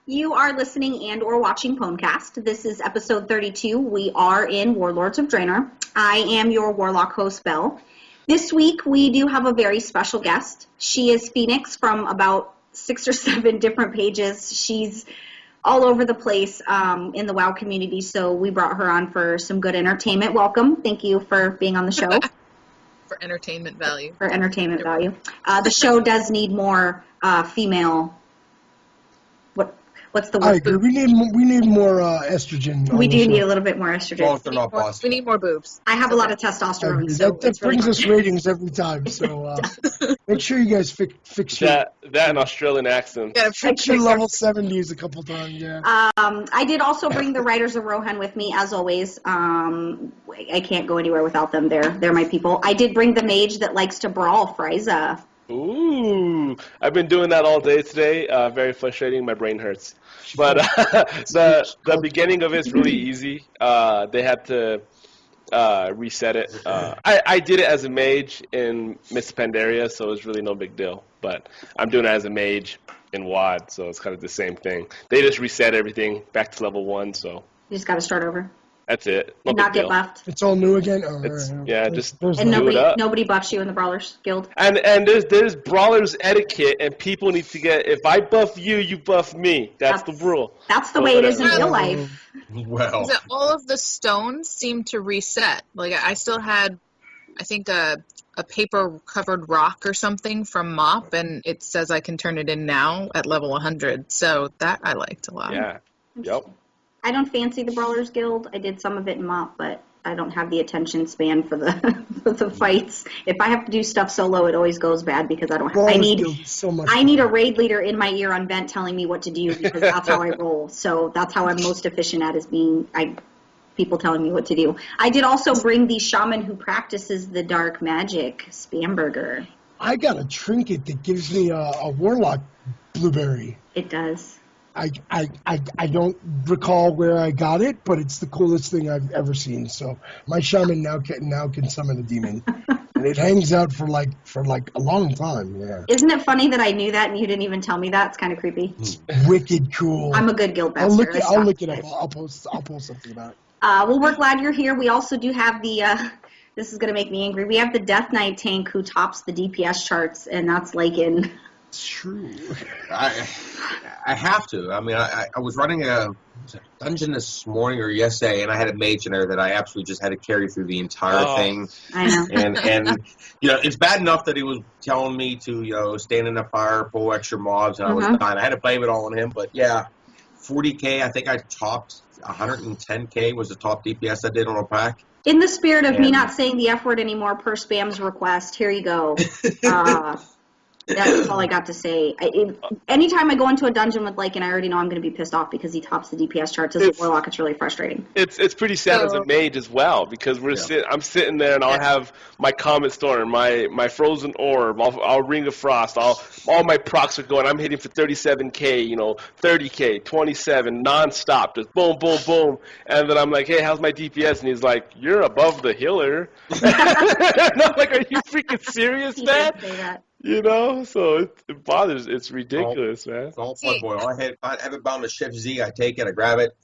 You are listening and or watching Pwnecast. This is episode 32. We are in Warlords of Draenor. I am your Warlock host, Belle. This week, we do have a very special guest. She is Fenix from about 6 or 7 different pages. She's all over the place in the WoW community, so we brought her on for some good entertainment. Welcome. Thank you for being on the show. For entertainment value. For entertainment value. The show does need more female... What's the word? I agree. We need more estrogen. We do need a little bit more estrogen. We need more boobs. I have a lot of testosterone. So that brings us ratings every time. So make sure you guys fix that and Australian accent. Yeah, fix your level 70s a couple times. Yeah. I did also bring the Riders of Rohan with me, as always. I can't go anywhere without them. They're my people. I did bring the mage that likes to brawl, Frysa. Ooh, I've been doing that all day today. Very frustrating. My brain hurts. But the beginning of it's really easy. They had to reset it. I did it as a mage in Miss Pandaria, so it's really no big deal. But I'm doing it as a mage in WoD, so it's kind of the same thing. They just reset everything back to level 1, so. You just got to start over. That's it. No, and not get left. It's all new again. Just and nobody buffs you in the Brawlers Guild. And there's Brawlers etiquette, and people need to get. If I buff you, you buff me. That's the rule. That's the way it is in real life. Well, all of the stones seem to reset. Like I still had, I think a paper covered rock or something from Mop, and it says I can turn it in now at level 100. So that I liked a lot. Yeah. Yep. I don't fancy the Brawlers Guild. I did some of it in MOP, but I don't have the attention span for the for the fights. If I have to do stuff solo, it always goes bad because I don't have. I need a raid leader in my ear on vent telling me what to do because that's how I roll. So that's how I'm most efficient at is people telling me what to do. I did also bring the shaman who practices the dark magic, Spamberger. I got a trinket that gives me a warlock blueberry. It does. I don't recall where I got it, but it's the coolest thing I've ever seen. So my shaman now can summon a demon, and it hangs out for like a long time. Yeah. Isn't it funny that I knew that and you didn't even tell me that? It's kind of creepy. It's wicked cool. I'm a good guild master. I'll look it up. I'll post something about it. Well, we're glad you're here. We also do have the. This is going to make me angry. We have the Death Knight tank who tops the DPS charts, and that's Lycan. It's true. I have to. I mean, I was running a dungeon this morning or yesterday, and I had a mage in there that I absolutely just had to carry through the entire thing. I know. And it's bad enough that he was telling me to, stand in the fire, pull extra mobs, and I was dying. I had to blame it all on him. But yeah, 40K. I think I topped 110K was the top DPS I did on a pack. In the spirit of me not saying the F word anymore per Spam's request, here you go. That's all I got to say. Anytime I go into a dungeon with Lycan, I already know I'm going to be pissed off because he tops the DPS charts. As a warlock, it's really frustrating. It's pretty sad as a mage as well because I'm sitting there and I'll have my Comet Storm, my Frozen Orb, I'll Ring of Frost, all my procs are going. I'm hitting for 37K, 30K, 27, nonstop, just boom, boom, boom. And then I'm like, hey, how's my DPS? And he's like, you're above the healer. And I'm like, are you freaking serious, man? He did say that. So it bothers. It's ridiculous, man. It's all fun, boy. I have it bound to Shift Z. I take it, I grab it,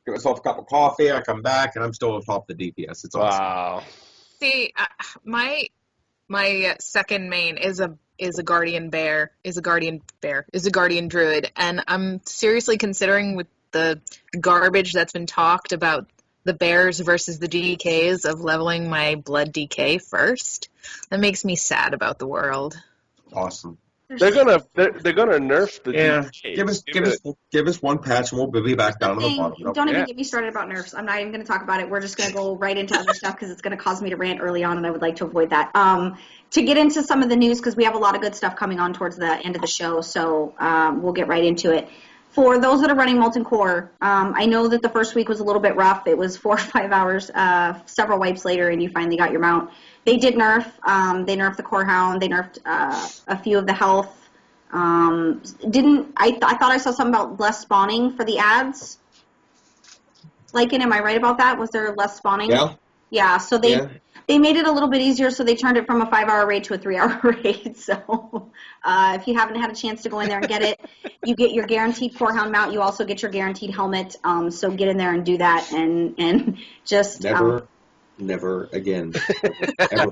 give myself a cup of coffee, I come back, and I'm still on top of the DPS. It's awesome. Wow. See, my second main is a guardian druid, and I'm seriously considering with the garbage that's been talked about the bears versus the DKs of leveling my blood DK first. That makes me sad about the world. Awesome. They're gonna nerf the DK. Give us one patch and we'll be back down to the bottom. Don't even get me started about nerfs. I'm not even going to talk about it. We're just going to go right into other stuff because it's going to cause me to rant early on, and I would like to avoid that. To get into some of the news, because we have a lot of good stuff coming on towards the end of the show, so we'll get right into it. For those that are running Molten Core, I know that the first week was a little bit rough. It was 4 or 5 hours, several wipes later, and you finally got your mount. They did nerf. They nerfed the Core Hound. They nerfed a few of the health. I thought I saw something about less spawning for the ads. Lycan, am I right about that? Was there less spawning? Yeah. Yeah. So they They made it a little bit easier, so they turned it from a 5-hour raid to a 3-hour raid. So if you haven't had a chance to go in there and get it, you get your guaranteed core hound mount. You also get your guaranteed helmet. So get in there and do that, and just Never again. Ever.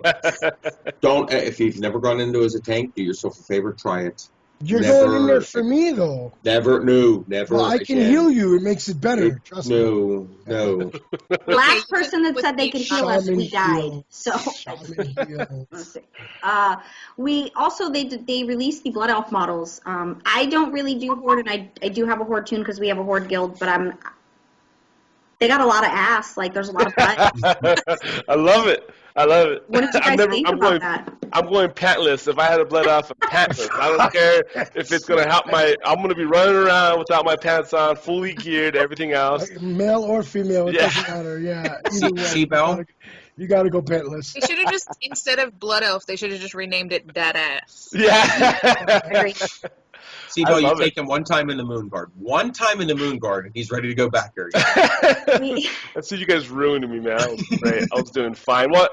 Don't. If you've never gone into as a tank, do yourself a favor. Try it. You're going in there for me, though. Never. Never. Well, I can heal you. It makes it better. Trust me. No. Last person that said they could heal us, we died. So let's see. We also they released the Blood Elf models. I don't really do Horde, and I do have a Horde tune because we have a Horde guild, but they got a lot of ass. Like, there's a lot of butt. I love it. What did you guys think about that? I'm going pantless. If I had a blood off, I'm pantless. I don't care if it's going to help I'm going to be running around without my pants on, fully geared, everything else. Male or female, it doesn't matter. Yeah. Either way, See, Belle? You got to go pantless. They should have just, instead of Blood Elf, they should have just renamed it Dead Ass. Yeah. Agreed. See, Bill, you take him one time in the Moon Guard. One time in the Moon Guard, and he's ready to go back there again. That's what you guys ruined me, man. I was great. I was doing fine. Well,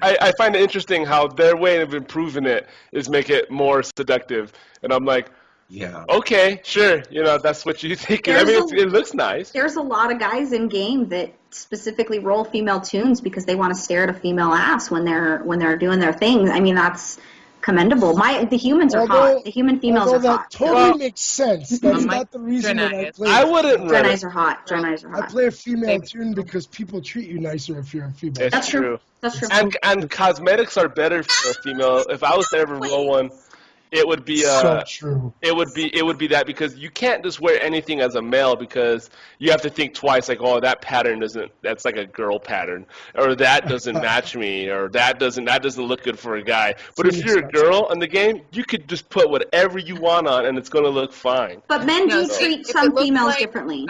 I find it interesting how their way of improving it is make it more seductive. And I'm like, yeah. Okay, sure. That's what you think. I mean, it looks nice. There's a lot of guys in game that specifically roll female tunes because they want to stare at a female ass when they're doing their thing. I mean, that's commendable. The humans are hot. The human females are hot. That totally makes sense. That's not the reason that I play. I wouldn't run Drenais are hot. Drenais are hot. I play a female tune because people treat you nicer if you're a female. That's true. That's true. And cosmetics are better for a female. If I was to ever roll one, it would be so true. It would be that, because you can't just wear anything as a male, because you have to think twice, like, oh, that pattern that's like a girl pattern, or that doesn't match me, or that doesn't look good for a guy. But if you're a girl in the game, you could just put whatever you want on and it's going to look fine. But men do treat some females differently.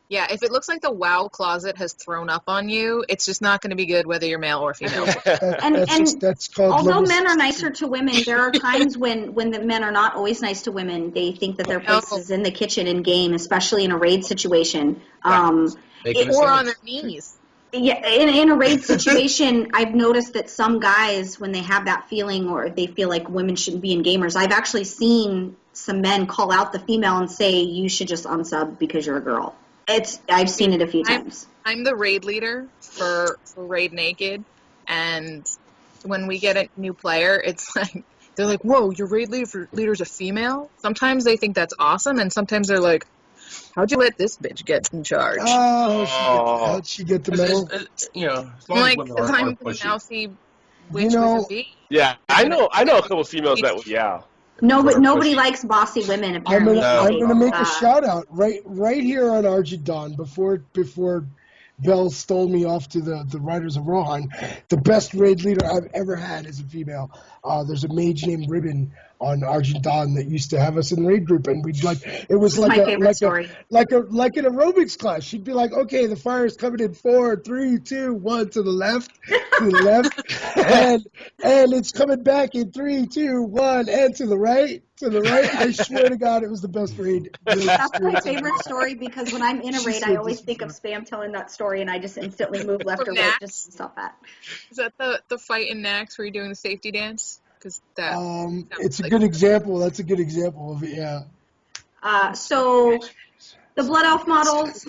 Yeah, if it looks like the WoW closet has thrown up on you, it's just not going to be good whether you're male or female. That's called although men are nicer to women, there are times when the men are not always nice to women. They think that their place is in the kitchen in game, especially in a raid situation. Or on their knees. Yeah, in a raid situation, I've noticed that some guys, when they have that feeling or they feel like women shouldn't be in gamers, I've actually seen some men call out the female and say, you should just unsub because you're a girl. I've seen it a few times. I'm the raid leader for Raid Naked, and when we get a new player, it's like, they're like, whoa, your raid leader's a female? Sometimes they think that's awesome, and sometimes they're like, how'd you let this bitch get in charge? How'd she get the medal? As long as women I'm aren't the pushy. mousy witch with a V. Yeah, I know a couple of females that would, yeah. No, but nobody likes bossy women, apparently. I'm gonna make a shout out right here on Argent Dawn before Belle stole me off to the Riders of Rohan. The best raid leader I've ever had is a female. There's a mage named Ribbon on Argent Dawn that used to have us in the raid group, and we'd it was like an aerobics class. She'd be like, okay, the fire's coming in 4, 3, 2, 1 to the left, and it's coming back in 3, 2, 1, and to the right. I swear to God, it was the best raid. That's my favorite story, because when I'm in a raid, I always think of Spam telling that story, and I just instantly move left or right just to stop that. Is that the fight in Nax where you're doing the safety dance? Because it's a good example. That's a good example of it. Yeah. So the Blood Elf models,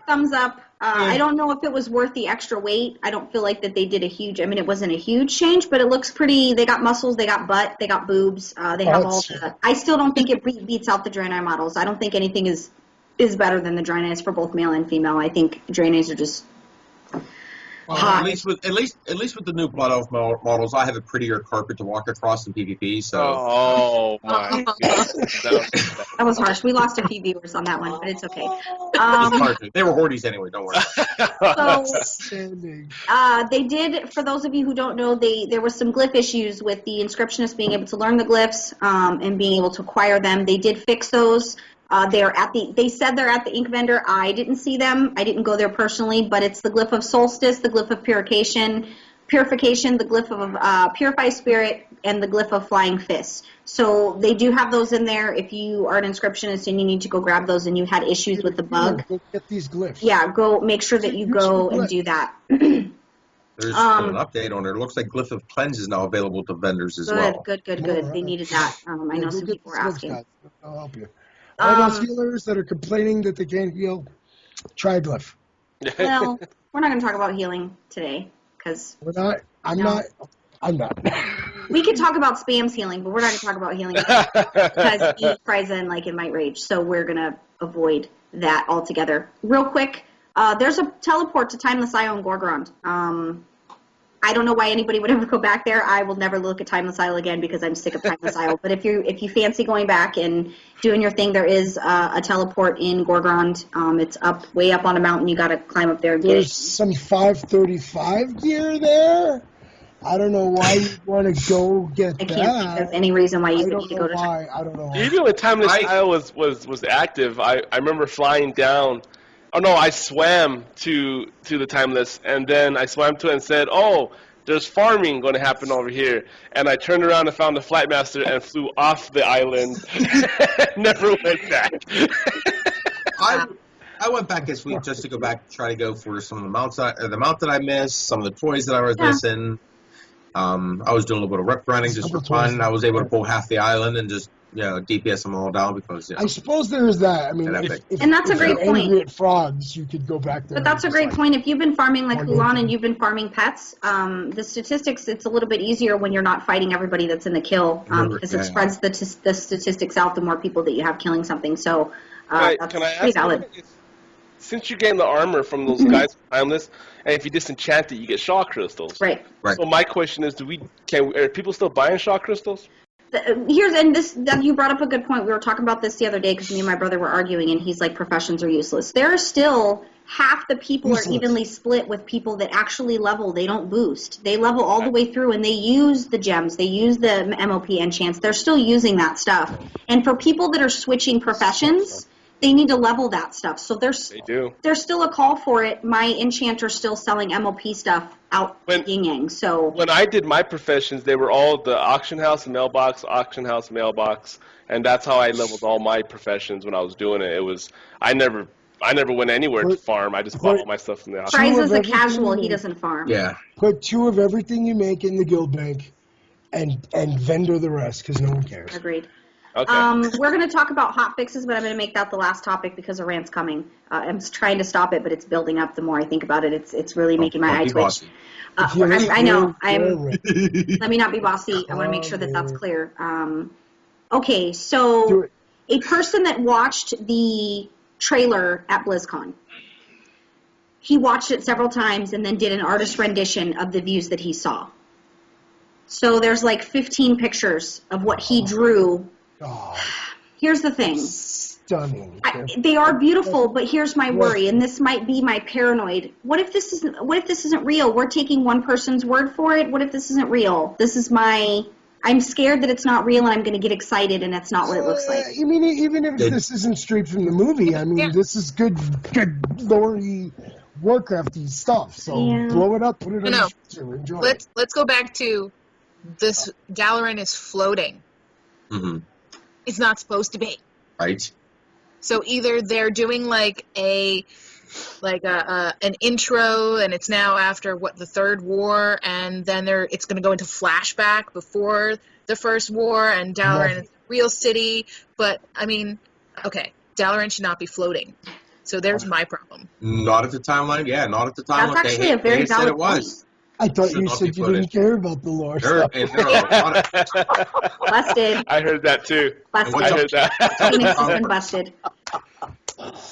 thumbs up. I don't know if it was worth the extra weight. I don't feel like that they did a huge. I mean, it wasn't a huge change, but it looks pretty. They got muscles, they got butt, they got boobs. They have all the. I still don't think it beats out the Draenei models. I don't think anything is better than the Draenei for both male and female. I think Draenei are just. At least with the new Blood Elf models, I have a prettier carpet to walk across in PvP. So. Oh my! That was harsh. We lost a few viewers on that one, but it's okay. They were hordes anyway. Don't worry. They did. For those of you who don't know, there were some glyph issues with the inscriptionists being able to learn the glyphs and being able to acquire them. They did fix those. They said they're at the ink vendor. I didn't see them. I didn't go there personally, but it's the glyph of solstice, the glyph of purification, the glyph of purify spirit, and the glyph of flying fist. So they do have those in there. If you are an inscriptionist and you need to go grab those and you had issues with the bug, go get these glyphs. Yeah, go make sure that you go and do that. There's an update on it. It looks like Glyph of Cleanse is now available to vendors as well. Good. All They right. needed that. I know Go some get people the were smoke asking. shots. I'll help you. All those healers that are complaining that they can't heal, try Glyph. Well, we're not going to talk about healing today because We're not. I'm No. not. we could talk about spam's healing, but we're not going to talk about healing because he Frysa and Lycan might rage. So we're going to avoid that altogether. Real quick, there's a teleport to Timeless Isle in Gorgrond. I don't know why anybody would ever go back there. I will never look at Timeless Isle again because I'm sick of Timeless Isle. But if you fancy going back and doing your thing, there is a teleport in Gorgrond. It's way up on a mountain. You got to climb up there and get There's it. some 535 gear there. I don't know why you want to go get I that. can't think of any reason why you I would don't need to know go to. why. I don't know why. Even when Timeless Isle was active, I remember flying down. Oh no, I swam to the Timeless, and then I swam to it and said, "Oh, there's farming going to happen over here." And I turned around and found the Flightmaster and flew off the island. Never went back. I went back this week just to go back and try to go for some of the mounts, the mount that I missed, some of the toys that I was missing. I was doing a little bit of rep grinding just for fun. I was able to pull half the island and just DPS them all down because I suppose there is that. I mean, And that's a if great you're angry point. at frogs, you could go back there. But that's a and great just, point. If you've been farming like One Gul'dan day. and you've been farming pets, the statistics, it's a little bit easier when you're not fighting everybody that's in the kill because it spreads the statistics out the more people that you have killing something. So that's can I pretty ask valid. you, since you gain the armor from those guys from Timeless, and if you disenchant it, you get shaw crystals. Right. Right. So my question is, are people still buying shaw crystals? You brought up a good point. We were talking about this the other day because me and my brother were arguing, and he's like, professions are useless. There are still half the people are evenly split with people that actually level. They don't boost. They level all the way through, and they use the gems. They use the MOP enchants. They're still using that stuff. And for people that are switching professions, they need to level that stuff. So They do. there's still a call for it. My enchanter's still selling MOP stuff out yin yang. So When I did my professions, they were all the auction house mailbox, and that's how I leveled all my professions when I was doing it. It was I never went anywhere to farm. I just bought all my stuff from the auction. Frysa's a everything casual. you He need. doesn't farm. Yeah. put 2 of everything you make in the guild bank, and vendor the rest because no one cares. Agreed. Okay. We're going to talk about hotfixes, but I'm going to make that the last topic because a rant's coming. I'm trying to stop it, but it's building up. The more I think about it, it's really making my eye twitch. I know. Let me not be bossy. I want to make sure that that's clear. Okay, Do so it. a person that watched the trailer at BlizzCon, he watched it several times and then did an artist rendition of the views that he saw. So there's like 15 pictures of what he drew. Oh, Here's the thing. stunning. They are beautiful, but here's my worry, and this might be my paranoid. What if this isn't real? We're taking one person's word for it. What if this isn't real? I'm scared that it's not real, and I'm going to get excited, and it's not what it looks like. You mean even if this isn't straight from the movie? I mean, this is good lore-y, Warcraft-y stuff. So blow it up, put it on the picture, enjoy it. Let's go back to this. Dalaran is floating. Mm-hmm. It's not supposed to be. Right. So either they're doing like an intro, and it's now after the third war, and then it's going to go into flashback before the first war, and Dalaran is a real city. But I mean, okay, Dalaran should not be floating. So there's my problem. Not at the timeline. Yeah, not at the timeline. That's actually a very they said valid it was. I thought Should you not said be you footage. didn't care about the lore stuff. Busted. I heard that too. Busted. I heard that. Phoenix has been busted.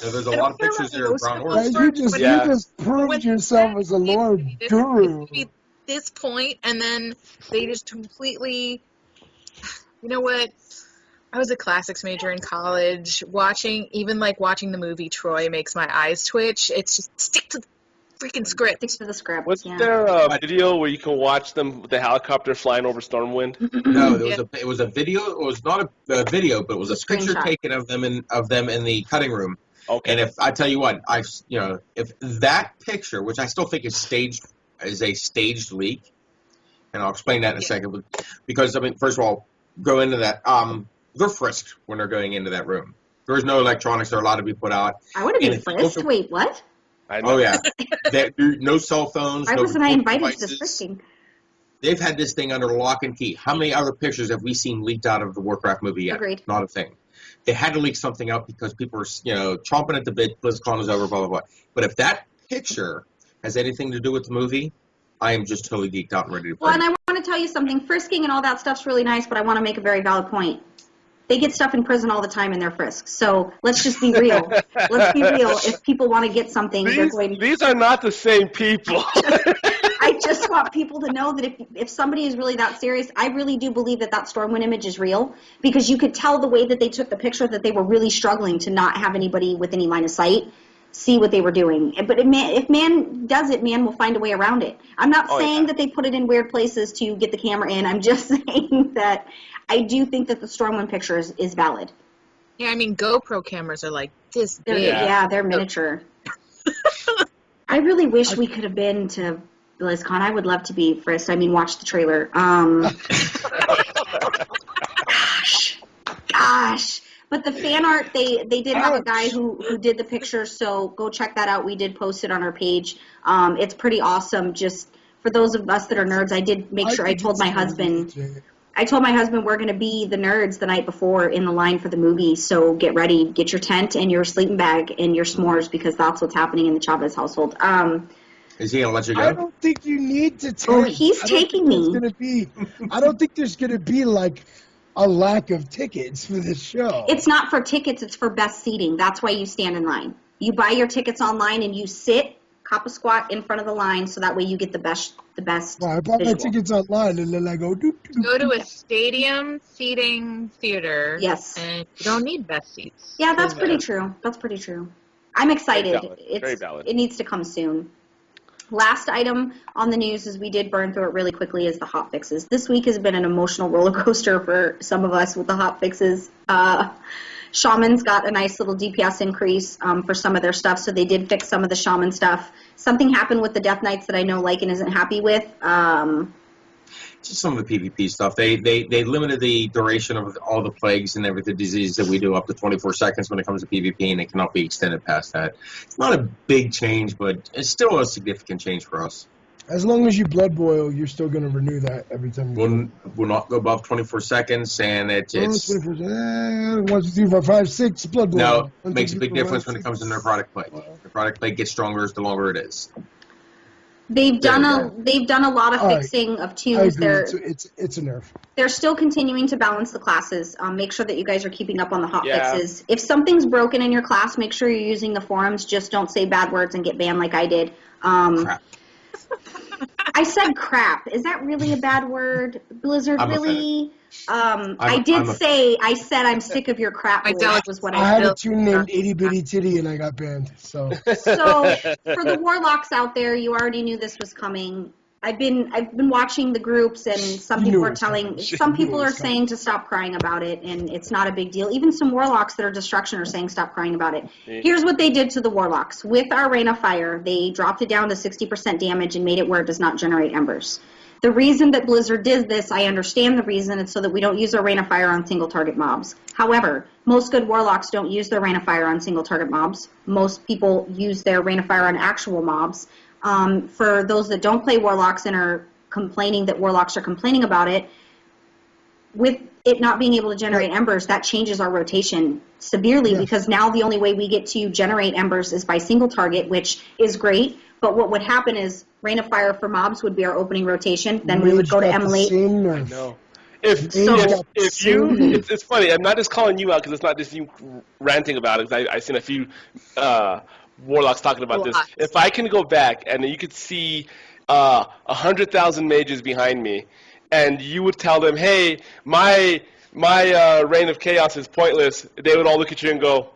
There's a lot of pictures there of brown Yeah, horse. you just proved yourself as a lore guru. This point, and then they just completely. You know what? I was a classics major in college. Watching the movie Troy makes my eyes twitch. It's just stick to the freaking script. Sticks to the script. Wasn't there a video where you can watch them with the helicopter flying over Stormwind? No, it was a video. It was not a video, but it was a picture Screenshot. taken of them in the cutting room. Okay. And if I tell you what, if that picture, which I still think is staged, is a staged leak, and I'll explain that in a second. Because I mean, first of all, go into that. They're frisked when they're going into that room. There's no electronics that are allowed to be put out. I would have been And if you frisked. look at- Wait, what? I know. Oh yeah, no cell phones. Why no wasn't I recording invited to this devices. frisking? They've had this thing under lock and key. How many other pictures have we seen leaked out of the Warcraft movie yet? Agreed. Not a thing. They had to leak something out because people are, chomping at the bit. BlizzCon is over, blah, blah, blah. But if that picture has anything to do with the movie, I am just totally geeked out and ready to play. Well, and I want to tell you something. Frisking and all that stuff's really nice, but I want to make a very valid point. They get stuff in prison all the time in their frisks. So let's just be real. Let's be real. If people want to get something, they're going to... These are not the same people. I just want people to know that if somebody is really that serious, I really do believe that Stormwind image is real, because you could tell the way that they took the picture that they were really struggling to not have anybody with any line of sight see what they were doing. But if man does it, man will find a way around it. I'm not saying that they put it in weird places to get the camera in. I'm just saying that I do think that the Stormwind picture is valid. Yeah, I mean, GoPro cameras are like this big. Yeah, they're miniature. I really wish we could have been to BlizzCon. I would love to be frisked. I mean, watch the trailer. Gosh. But the fan art, they did have a guy who did the picture, so go check that out. We did post it on our page. It's pretty awesome. Just for those of us that are nerds, I did make sure I told my husband we're going to be the nerds the night before in the line for the movie, so get ready. Get your tent and your sleeping bag and your s'mores, because that's what's happening in the Chavez household. Is he going to let you go? I don't think you need to take. Oh, he's taking me. I don't think there's going to be like a lack of tickets for this show. It's not for tickets, it's for best seating. That's why you stand in line. You buy your tickets online and you sit, cop a squat in front of the line, so that way you get the best Well, I bought my visual. tickets online and then I go, Go to a stadium seating theater. Yes. And you don't need best seats. Yeah, that's pretty true. That's pretty true. I'm excited. Very valid. Very valid. It needs to come soon. Last item on the news, is we did burn through it really quickly, is the hotfixes. This week has been an emotional roller coaster for some of us with the hotfixes. Shamans got a nice little DPS increase for some of their stuff, so they did fix some of the shaman stuff. Something happened with the Death Knights that I know Lycan isn't happy with. Just some of the PvP stuff. They limited the duration of all the plagues and everything, diseases that we do up to 24 seconds when it comes to PvP, and it cannot be extended past that. It's not a big change, but it's still a significant change for us. As long as you blood boil, you're still going to renew that every time. We'll not go above 24 seconds, and it's 1, 2, 3, 4, 5, 6 blood boil. No, it makes a big difference when it comes to necrotic plague. Necrotic plague gets stronger the longer it is. They've done a lot of fixing of I twos. agree. It's a nerf. They're still continuing to balance the classes. Make sure that you guys are keeping up on the hotfixes. If something's broken in your class, make sure you're using the forums. Just don't say bad words and get banned like I did. Crap. I said crap. Is that really a bad word? Blizzard, I'm really? I said I'm sick of your crap. Was what I I had said. a tune named Itty Bitty Titty and I got banned. So So for the warlocks out there, you already knew this was coming. I've been watching the groups, and some people are saying to stop crying about it, and it's not a big deal. Even some warlocks that are destruction are saying stop crying about it. Here's what they did to the warlocks. With our Rain of Fire, they dropped it down to 60% damage and made it where it does not generate embers. The reason that Blizzard did this, I understand the reason. It's so that we don't use our Rain of Fire on single target mobs. However, most good warlocks don't use their Rain of Fire on single target mobs. Most people use their Rain of Fire on actual mobs. For those that don't play warlocks and are complaining that warlocks are complaining about it, with it not being able to generate embers, that changes our rotation severely, because now the only way we get to generate embers is by single target, which is great. But what would happen is Rain of Fire for mobs would be our opening rotation. Then we would go to emulate. No. It's funny. I'm not just calling you out because it's not just you ranting about it. Because I've seen a few warlocks talking about this. If I can go back and you could see 100,000 mages behind me, and you would tell them, "Hey, my reign of chaos is pointless," they would all look at you and go,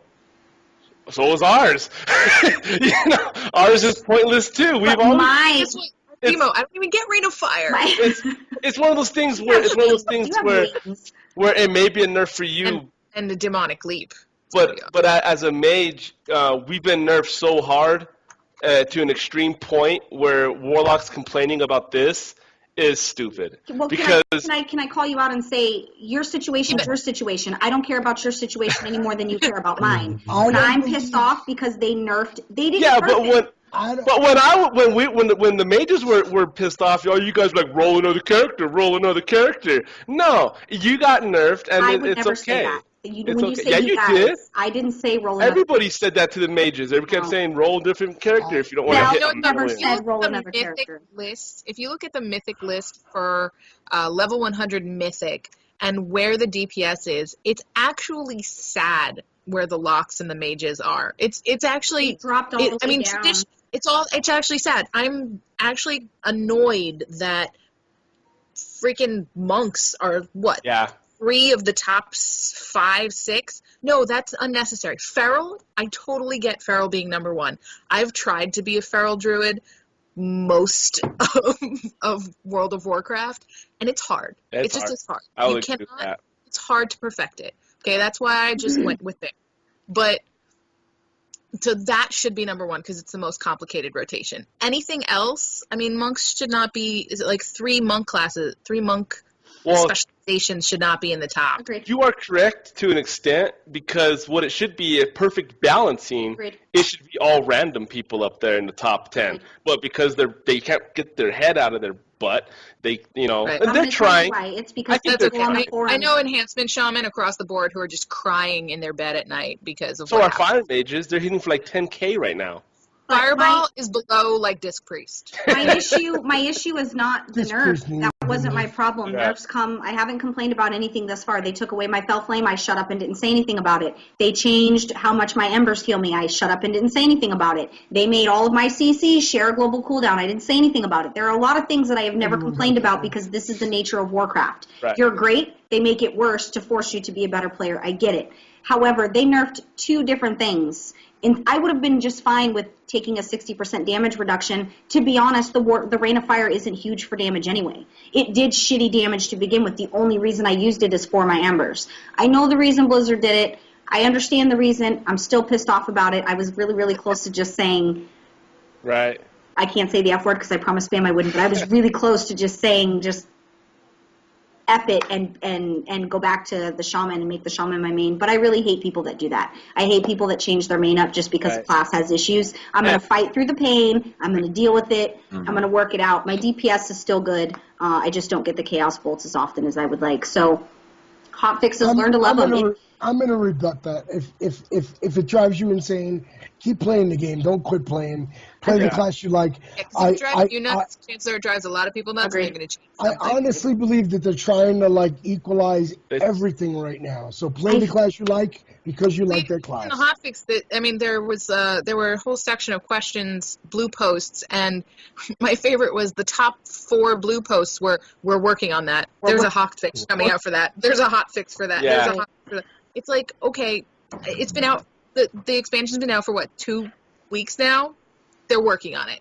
"So is ours." Ours is pointless too. Emo, I don't even get Rain of Fire. It's one of those things where where it may be a nerf for you, and the demonic leap. But as a mage, we've been nerfed so hard to an extreme point where warlocks complaining about this is stupid. Well, because can I call you out and say your situation is your situation? I don't care about your situation any more than you care about mine. When I'm pissed off because they nerfed, they didn't. Yeah, nerf But when the mages were pissed off, oh, you guys were like roll another character. No, you got nerfed, and I would it's never okay. say that. It's You okay. say Yeah, you guys, did. I didn't say roll another. Everybody said that to the mages. They kept saying roll a different character if you don't want to Belle hit them. never Roll in. said roll The another mythic character. list. If you look at the mythic list for level 100 mythic and where the DPS is, it's actually sad where the locks and the mages are. It's actually It dropped all the way down. It's actually sad. I'm actually annoyed that freaking monks are what? Yeah. 3 of the top 5, 6. No, that's unnecessary. Feral, I totally get Feral being number 1. I've tried to be a Feral druid most of World of Warcraft, and it's hard. It's hard. I'll You agree with cannot. that. It's hard to perfect it. Okay, that's why I just went with it. But so that should be number 1 because it's the most complicated rotation. Anything else? I mean, monks should not be. Is it like 3 monk classes? 3 monk specializations should not be in the top. Agreed. You are correct to an extent because what it should be a perfect balancing. Agreed. It should be all random people up there in the top 10. Agreed. But because they can't get their head out of their butt, they Right. and I'm they're gonna tell you trying. why. It's because think people they're on the trying. forums. I know enhancement shaman across the board who are just crying in their bed at night because of So what our happened. fire mages, they're hitting for like 10K right now. But Fireball is below like Disc Priest. my issue is not the This nerf. person That wasn't my problem. Yeah. Nerfs come. I haven't complained about anything thus far. They took away my Fell Flame. I shut up and didn't say anything about it. They changed how much my embers heal me. I shut up and didn't say anything about it. They made all of my CCs share a global cooldown. I didn't say anything about it. There are a lot of things that I have never complained about because this is the nature of Warcraft. Right. You're great. They make it worse to force you to be a better player. I get it. However, they nerfed 2 different things. And I would have been just fine with taking a 60% damage reduction. To be honest, the Rain of Fire isn't huge for damage anyway. It did shitty damage to begin with. The only reason I used it is for my embers. I know the reason Blizzard did it. I understand the reason. I'm still pissed off about it. I was really, really close to just saying, Right. I can't say the F word because I promised Spam I wouldn't, but I was really close to just saying, just F it and go back to the shaman and make the shaman my main. But I really hate people that do that. I hate people that change their main up just because Right. class has issues. I'm going to fight through the pain. I'm going to deal with it. I'm going to work it out. My DPS is still good. I just don't get the chaos bolts as often as I would like. So hotfixes, learn to love them. I'm gonna rebut that. If it drives you insane, keep playing the game. Don't quit playing. Play the class you like. Yeah, 'cause if it drives you nuts, chances are it drives a lot of people nuts, and Agreed. they're going to change I something. honestly believe that they're trying to like equalize It's- everything right now. So play the class you like because you like that class. In the hotfix, there were a whole section of questions, blue posts, and my favorite was the top 4 blue posts were we're working on that. There's a hotfix coming out for that. There's a hotfix for that. Yeah. There's a hotfix for that. It's like, okay, it's been out. The expansion's been out for what, 2 weeks now? They're working on it.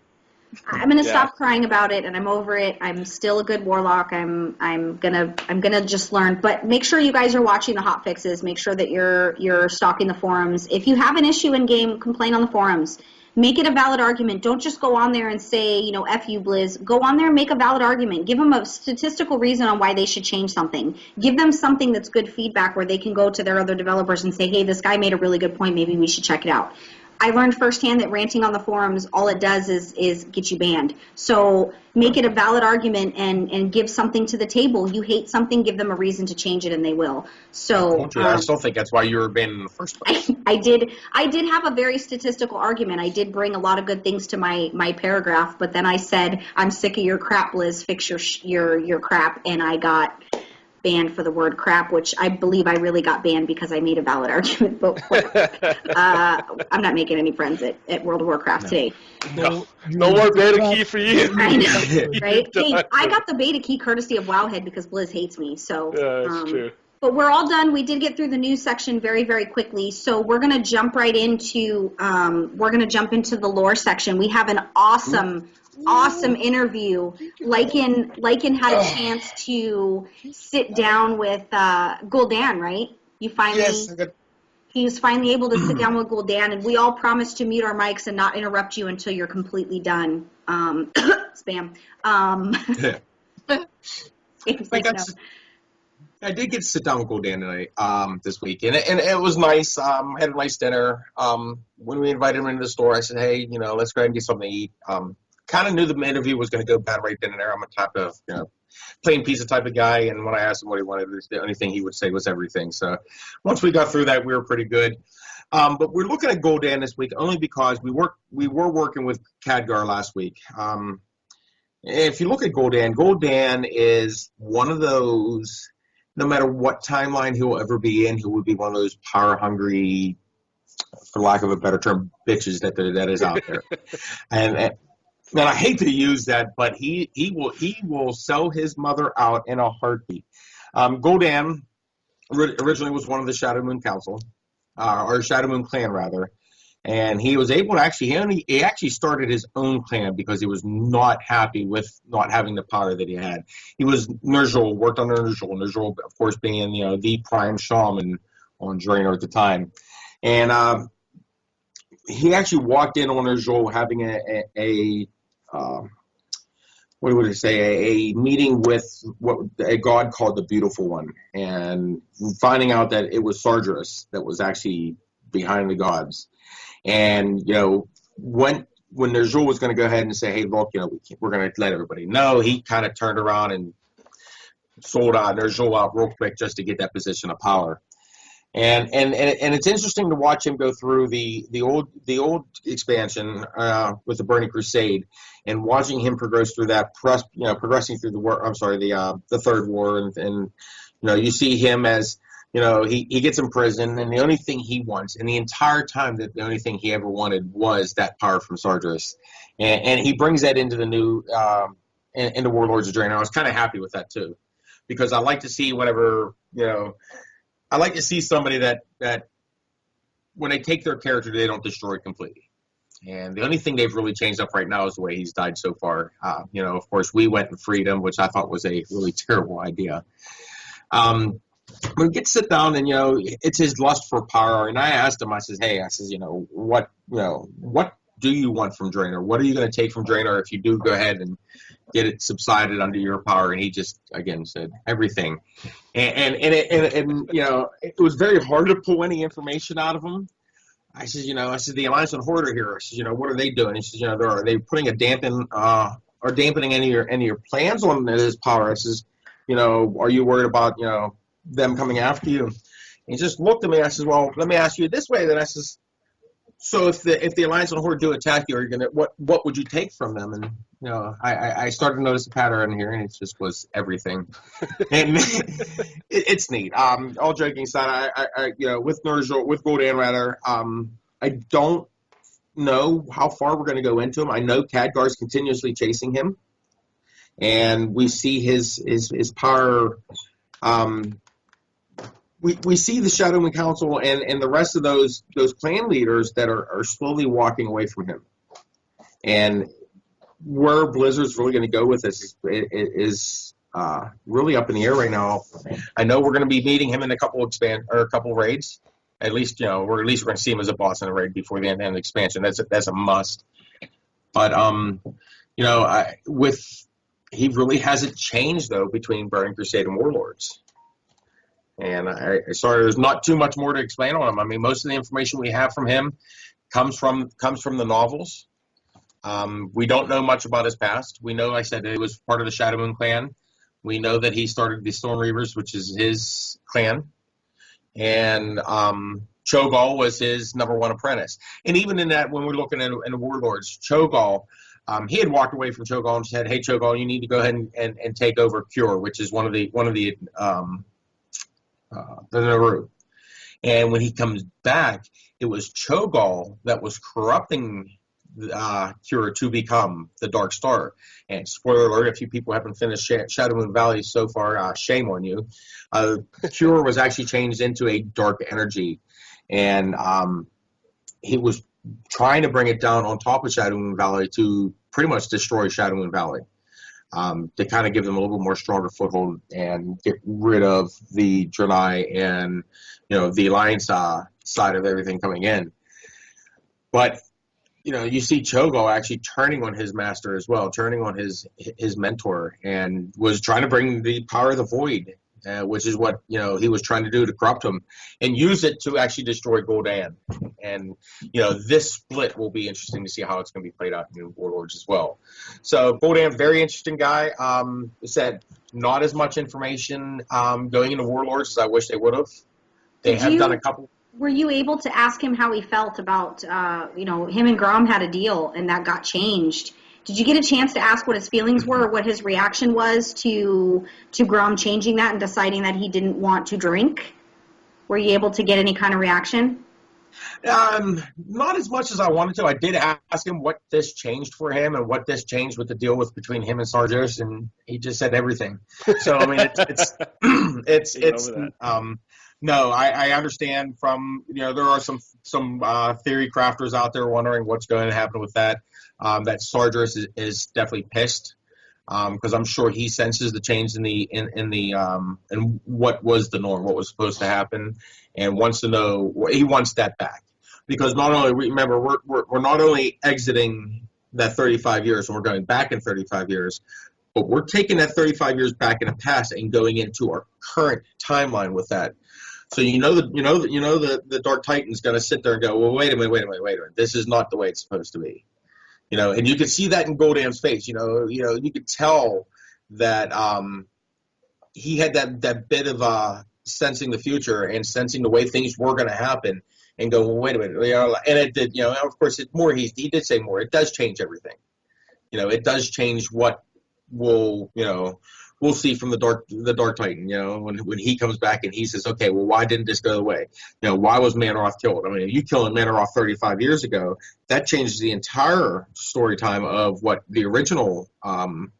I'm gonna Yeah. stop crying about it, and I'm over it. I'm still a good warlock. I'm gonna just learn. But make sure you guys are watching the hot fixes. Make sure that you're stalking the forums. If you have an issue in game, complain on the forums. Make it a valid argument. Don't just go on there and say, F you, Blizz. Go on there and make a valid argument. Give them a statistical reason on why they should change something. Give them something that's good feedback where they can go to their other developers and say, hey, this guy made a really good point. Maybe we should check it out. I learned firsthand that ranting on the forums, all it does is get you banned. So make it a valid argument and give something to the table. You hate something, give them a reason to change it, and they will. So I still think that's why you were banned in the first place. I did have a very statistical argument. I did bring a lot of good things to my paragraph, but then I said, I'm sick of your crap, Liz. Fix your crap, and I got banned for the word crap, which I believe I really got banned because I made a valid argument. But I'm not making any friends at World of Warcraft today. No more beta key for you. I know, right? Hey, Done. I got the beta key courtesy of Wowhead because Blizz hates me. So Yeah, that's true. But we're all done. We did get through the news section very, very quickly. So we're gonna jump right into the lore section. We have an awesome interview. Lycan had a chance to sit down with Gul'dan, right? You finally. Yes, I got- He was finally able to sit down with Gul'dan, and we all promised to mute our mics and not interrupt you until you're completely done. Spam. Spam's I like, think no. that's I did get to sit down with Gul'dan tonight, this week, and it was nice. Had a nice dinner. When we invited him into the store, I said, "Hey, let's go ahead and get something to eat." Kind of knew the interview was going to go bad right then and there. I'm a type of, plain pizza type of guy, and when I asked him what he wanted, the only thing he would say was everything. So once we got through that, we were pretty good. But we're looking at Gul'dan this week only because we were working with Khadgar last week. If you look at Gul'dan is one of those. No matter what timeline he will ever be in, he will be one of those power-hungry, for lack of a better term, bitches that is out there. and I hate to use that, but he will sell his mother out in a heartbeat. Gul'dan originally was one of the Shadow Moon Council, or Shadow Moon Clan rather, and he was able to he actually started his own clan because he was not happy with not having the power that he had. He was Ner'zhul, worked under Ner'zhul, of course, being the prime shaman on Draenor at the time, and he actually walked in on Ner'zhul having a meeting with a god called the Beautiful One, and finding out that it was Sargeras that was actually behind the gods. And, when Ner'zhul was going to go ahead and say, hey, look, we're going to let everybody know, he kind of turned around and sold Ner'zhul out real quick just to get that position of power. And it's interesting to watch him go through the old expansion with the Burning Crusade, and watching him progress through that, progressing through the war. I'm sorry, the Third War, and you see him as he gets imprisoned, and the only thing he wants, and the entire time that the only thing he ever wanted was that power from Sargeras, and he brings that into the new into Warlords of Draenor. I was kind of happy with that too, because I like to see I like to see somebody that when they take their character, they don't destroy it completely. And the only thing they've really changed up right now is the way he's died so far. Of course, we went and freed him, which I thought was a really terrible idea. We get to sit down, and it's his lust for power. And I asked him, I says, what do you want from Draenor? What are you going to take from Draenor if you do go ahead and get it subsided under your power? And he just again said everything. And it was very hard to pull any information out of him. I said, the Alliance on Horde are here. I said, what are they doing? He says, are they putting a dampening any of your plans on his power? I says, are you worried about them coming after you? And he just looked at me. I says, well, let me ask you this way. Then I says, so if the Alliance on Horde do attack you, are you gonna what would you take from them? And I started to notice a pattern here, and it just was everything. And it's neat. All joking aside, I with Ner'zhul, with Gul'dan rather, I don't know how far we're going to go into him. I know Khadgar's continuously chasing him, and we see his power. We see the Shadow Moon Council and the rest of those clan leaders that are slowly walking away from him. And where Blizzard's really going to go with this is really up in the air right now. I know we're going to be meeting him in a couple raids. At least we're going to see him as a boss in a raid before the end of the expansion. That's a must. But he really hasn't changed though between Burning Crusade and Warlords. And sorry, there's not too much more to explain on him. I mean, most of the information we have from him comes from the novels. We don't know much about his past. We know, like I said, that he was part of the Shadow Moon clan. We know that he started the Storm Reavers, which is his clan. And Cho'Gall was his #1 apprentice. And even in that, when we're looking at Warlords, Cho'Gall, he had walked away from Cho'Gall and said, hey, Cho'Gall, you need to go ahead and take over Cure, which is one of the Naru. And when he comes back, it was Cho'Gall that was corrupting Cure to become the Dark Star. And spoiler alert, if you people haven't finished Shadow Moon Valley so far, shame on you. Cure was actually changed into a dark energy, and he was trying to bring it down on top of Shadow Moon Valley to pretty much destroy Shadow Moon Valley. To kind of give them a little bit more stronger foothold and get rid of the Draenei and the Alliance side of everything coming in. But you see Cho'Gall actually turning on his master as well, turning on his mentor, and was trying to bring the power of the Void which is what he was trying to do to corrupt him, and use it to actually destroy Gul'dan. And this split will be interesting to see how it's going to be played out in New Warlords as well. So Gul'dan, very interesting guy. Said not as much information going into Warlords as I wish they would have. They have done a couple. Were you able to ask him how he felt about, him and Grom had a deal and that got changed? Did you get a chance to ask what his feelings were, or what his reaction was to Grom changing that and deciding that he didn't want to drink? Were you able to get any kind of reaction? Not as much as I wanted to. I did ask him what this changed for him and what this changed with the deal with between him and Sargeras, and he just said everything. So I mean, it's no, I understand from, there are some theory crafters out there wondering what's going to happen with that. That Sargeras is definitely pissed, because I'm sure he senses the change in what was the norm, what was supposed to happen, and wants to know, he wants that back. Because not only, remember, we're not only exiting that 35 years and we're going back in 35 years, but we're taking that 35 years back in the past and going into our current timeline with that. So the Dark Titan's going to sit there and go, well, wait a minute. This is not the way it's supposed to be. And you could see that in Gul'dan's face. You could tell that he had that bit of sensing the future and sensing the way things were going to happen, and go, well, wait a minute. And it did. Of course, it's more. He did say more. It does change everything. It does change what we'll see from the Dark Titan, when he comes back and he says, okay, well, why didn't this go away? Why was Mannoroth killed? I mean, if you killing Mannoroth 35 years ago, that changes the entire story time of what the original WoW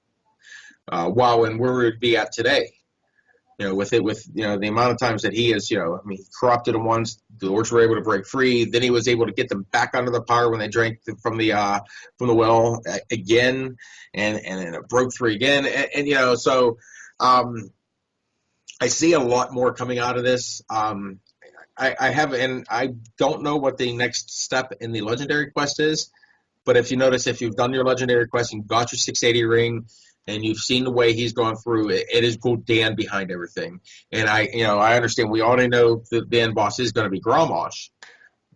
and where we would be at today. With the amount of times that he is, he corrupted them once, the orcs were able to break free, then he was able to get them back under the power when they drank from the well again, and it broke free again, and so I see a lot more coming out of this. I don't know what the next step in the legendary quest is, but if you notice, if you've done your legendary quest and got your 680 ring, and you've seen the way he's gone through, it is Gul'dan behind everything. And I understand we already know the end boss is going to be Grommash,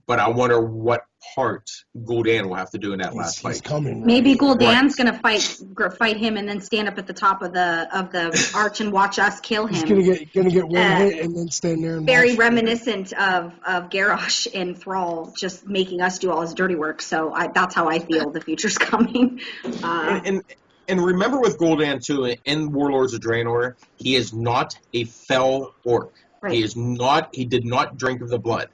but I wonder what part Gul'dan will have to do in that last fight. Maybe Gul'dan's going to fight him and then stand up at the top of the arch and watch us kill him. He's going to get one hit and then stand there and very watch. Reminiscent of Garrosh and Thrall just making us do all his dirty work. So that's how I feel the future's coming. And remember with Gul'dan, too, in Warlords of Draenor, he is not a fell orc. Right. He did not drink of the blood.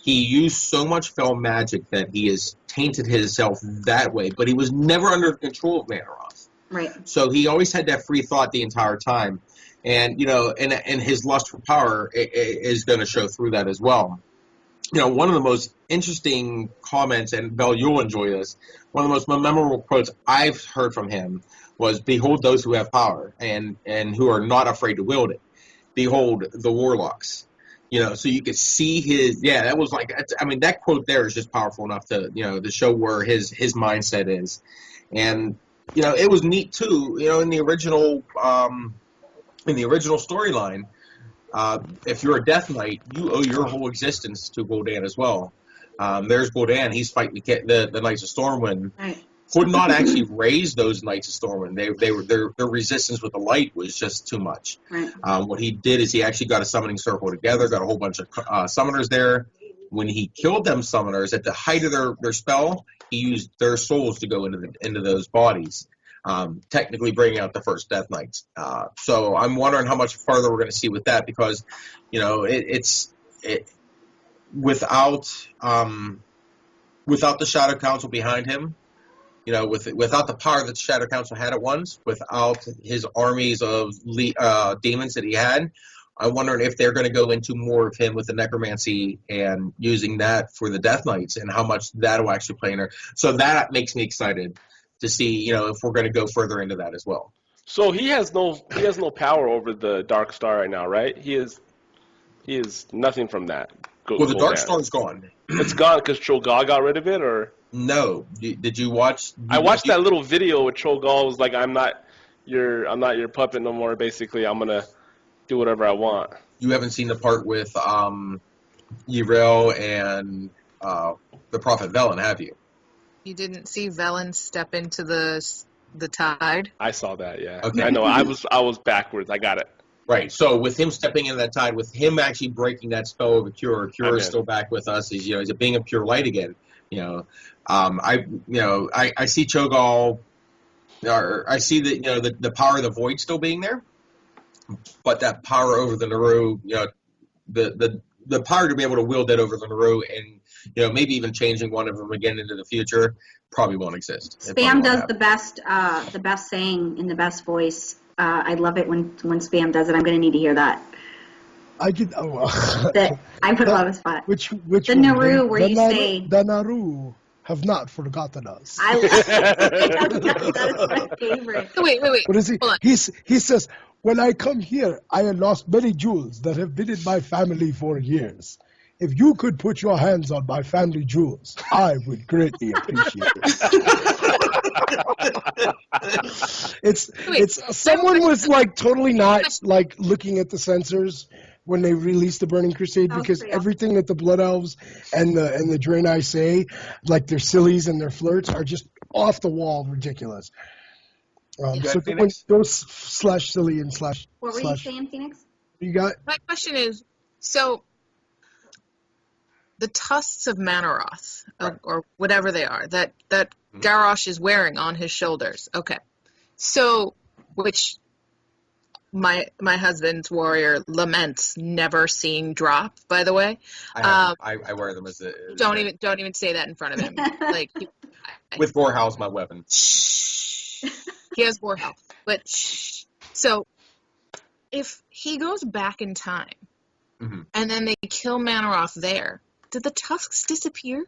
He used so much fell magic that he has tainted himself that way, but he was never under the control of Mannoroth. Right. So he always had that free thought the entire time. And, and his lust for power is going to show through that as well. One of the most interesting comments, and Belle, you'll enjoy this, one of the most memorable quotes I've heard from him was, "Behold those who have power and who are not afraid to wield it. Behold the warlocks." So you could see that was like, that quote there is just powerful enough to, to show where his mindset is. And, it was neat too, in the original storyline, if you're a Death Knight, you owe your whole existence to Gul'dan as well. There's Gul'dan. He's fighting the Knights of Stormwind. Right. Could not actually raise those Knights of Stormwind. Their resistance with the light was just too much. Right. What he did is he actually got a summoning circle together, got a whole bunch of summoners there. When he killed them summoners at the height of their spell, he used their souls to go into those bodies. Technically bringing out the first Death Knights. So I'm wondering how much farther we're going to see with that, because, without the Shadow Council behind him, without the power that the Shadow Council had at once, without his armies of demons that he had, I'm wondering if they're going to go into more of him with the necromancy and using that for the Death Knights, and how much that will actually play in there. So that makes me excited to see, if we're going to go further into that as well. So he has no power over the Dark Star right now, right? He is nothing from that. Well, the Dark Star is gone. It's gone because Trollgal got rid of it, or no? Did you watch? I watched that little video where Trollgal was like, "I'm not your puppet no more. Basically, I'm gonna do whatever I want. You haven't seen the part with Yrel and the Prophet Velen, have you? You didn't see Velen step into the tide? I saw that, yeah. Okay. I know. I was backwards. I got it. Right. So with him stepping into that tide, with him actually breaking that spell of a cure is Amen. still back with us. He's he's being a pure light again. I see Cho'Gall, or I see that the power of the void still being there, but that power over the Naru, the power to be able to wield that over the Naru and maybe even changing one of them again into the future probably won't exist. Spam does the best saying in the best voice. I love it when Spam does it. I'm going to need to hear that. I could. That I would love a spot. Which The one? Naru, where you say the Naru have not forgotten us. I love that is my favorite. Wait. What is he? Hold on. He says, when I come here, I have lost many jewels that have been in my family for years. If you could put your hands on my family jewels, I would greatly appreciate it. It's someone was like totally not like looking at the sensors when they released the Burning Crusade, because everything that the Blood Elves and the Draenei say, like their sillies and their flirts, are just off the wall ridiculous. So those slash silly and slash. What were you saying, Phoenix? You got? My question is, so the tusks of Manaroth, or whatever they are, that Garrosh is wearing on his shoulders. Okay. So, which my husband's warrior laments never seeing drop, by the way. I wear them as a... Don't even say that in front of him. Like with Gorehouse, my weapon. He has more health. But so if he goes back in time and then they kill Manaroth there, did the tusks disappear?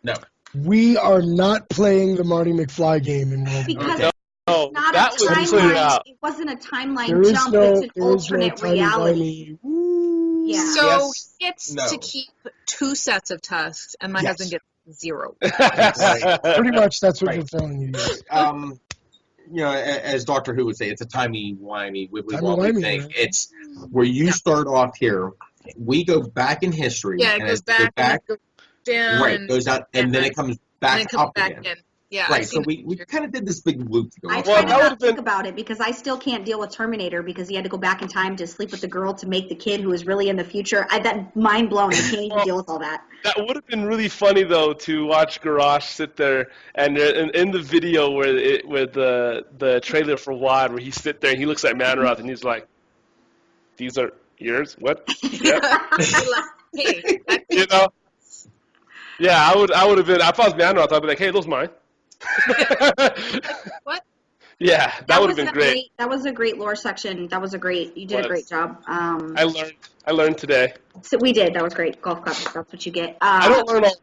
No. We are not playing the Marty McFly game in World War. Because No, not that a was cleared timeline. out. It wasn't a timeline There is jump. no, It's an there is no alternate tiny reality. wimey. Yeah. So Yes. he gets No. to keep 2 sets of tusks, and my Yes. husband gets 0. Pretty much that's what Right. they're telling you. Yes. As Doctor Who would say, it's a timey-wimey, wibbly-wobbly Timey-wimey, thing. right? It's where you start off here. We go back in history. Yeah, it and goes as we back, go and it goes down, right, and goes out, and then it comes then back it comes up back again. in. Yeah, Right, I've so seen we kind of did this big loop to go I off. try to that not would've think been- about it because I still can't deal with Terminator because he had to go back in time to sleep with the girl to make the kid who was really in the future. That mind blown. I can't even deal with all that. That would have been really funny though to watch Garrosh sit there and in the video where the trailer for WoD where he sit there and he looks at Manaroth and he's like, "These are yours? What?" Yeah. Hey, You know? Yeah, I would have been. If I was Manaroth, I'd be like, "Hey, those mine." what? Yeah, that would have been great. That was a great lore section. That was a great. You did a great job. I learned today. So we did. That was great. Golf clap. That's what you get. I don't learn all.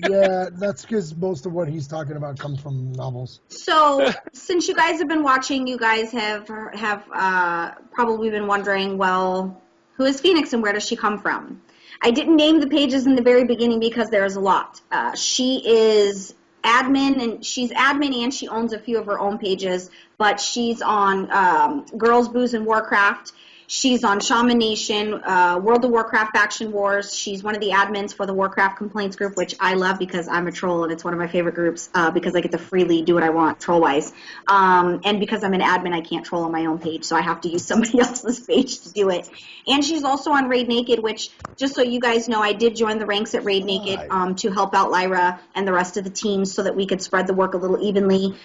Yeah, that's because most of what he's talking about comes from novels. So, since you guys have been watching, you guys have probably been wondering, well, who is Fenix and where does she come from? I didn't name the pages in the very beginning because there's a lot. She is admin, and she's admin and she owns a few of her own pages, but she's on Girls, Booze, and Warcraft. She's on Shaman Nation, World of Warcraft Faction Wars. She's one of the admins for the Warcraft Complaints group, which I love because I'm a troll and it's one of my favorite groups because I get to freely do what I want troll-wise. And because I'm an admin, I can't troll on my own page, so I have to use somebody else's page to do it. And she's also on Raid Naked, which, just so you guys know, I did join the ranks at Raid Naked to help out Lyra and the rest of the teams so that we could spread the work a little evenly.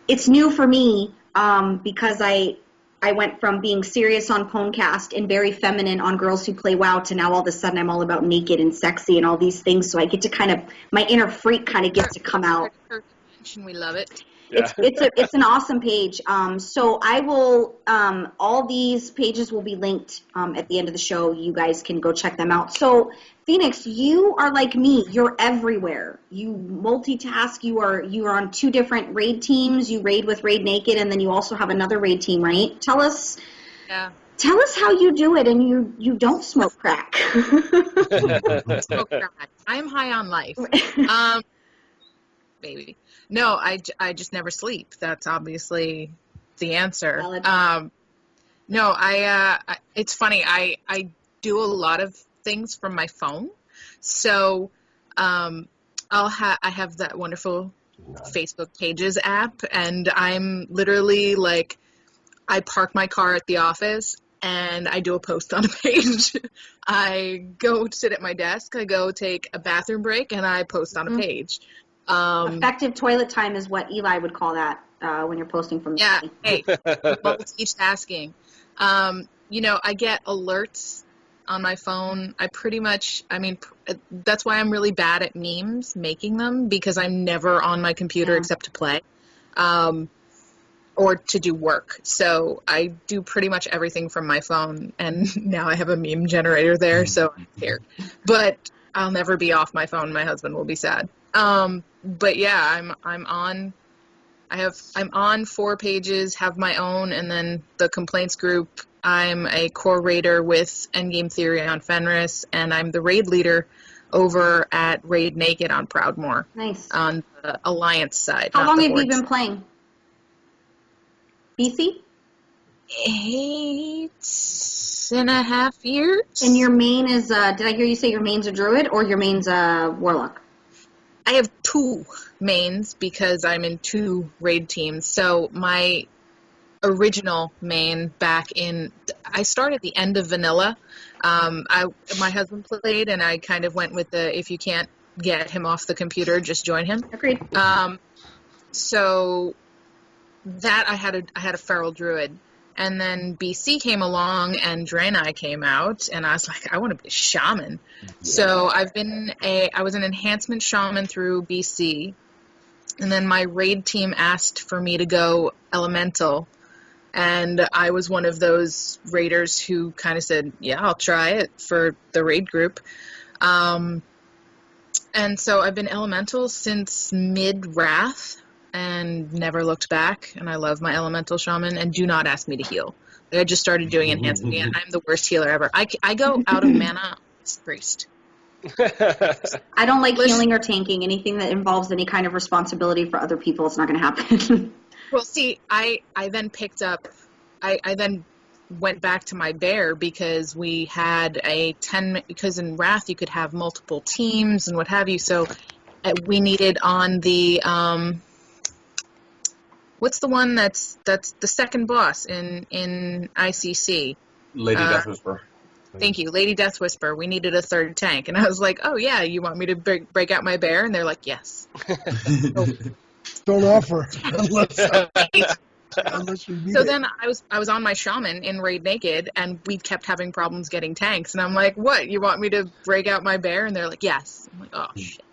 It's new for me because I went from being serious on Pwnecast and very feminine on Girls Who Play WoW to now all of a sudden I'm all about naked and sexy and all these things. So I get to kind of, my inner freak kind of gets to come out. We love it. Yeah. It's an awesome page. So I will, all these pages will be linked at the end of the show. You guys can go check them out. So Phoenix, you are like me. You're everywhere. You multitask. You are on 2 different raid teams. You raid with Raid Naked, and then you also have another raid team, right? Tell us how you do it, and you don't smoke crack. Smoke crack. I am high on life. Baby. No, I just never sleep. That's obviously the answer. No, it's funny. I do a lot of things from my phone. So, I have that wonderful Facebook Pages app, and I'm literally like, I park my car at the office and I do a post on a page. I go sit at my desk, I go take a bathroom break, and I post on a page. Effective toilet time is what Eli would call that when you're posting from the Yeah, hey, multitasking. I get alerts on my phone. That's why I'm really bad at memes, making them, because I'm never on my computer except to play. Or to do work. So I do pretty much everything from my phone, and now I have a meme generator there, so I'm here. But I'll never be off my phone. My husband will be sad. But yeah, I'm on 4 pages, have my own, and then the complaints group. I'm a core raider with Endgame Theory on Fenris, and I'm the raid leader over at Raid Naked on Proudmoore. Nice. On the Alliance side. How long have you been playing? BC? 8.5 years. And your main is, did I hear you say your main's a druid or your main's a warlock? I have 2 mains because I'm in 2 raid teams. So my original main I started the end of vanilla. My husband played, and I kind of went with if you can't get him off the computer, just join him. Agreed. So that I had a feral druid, and then BC came along and Draenei came out, and I was like, I want to be a shaman. Yeah. So I was an enhancement shaman through BC, and then my raid team asked for me to go elemental, and I was one of those raiders who kind of said, yeah, I'll try it for the raid group. And so I've been elemental since mid-Wrath, and never looked back, and I love my elemental shaman, and do not ask me to heal. I just started doing enhancement, and I'm the worst healer ever. I go out of mana priest. I don't like healing or tanking. Anything that involves any kind of responsibility for other people, it's not going to happen. Well, see, I then picked up, I then went back to my bear because we had because in Wrath you could have multiple teams and what have you, so we needed on the, what's the one that's the second boss in ICC? Lady Death Whisper. Thank you, Lady Death Whisper. We needed a 3rd tank, and I was like, "Oh yeah, you want me to break out my bear?" And they're like, "Yes." Don't offer unless you need So it. then I was on my shaman in Raid Naked, and we kept having problems getting tanks, and I'm like, "What? You want me to break out my bear?" And they're like, "Yes." I'm like, "Oh shit."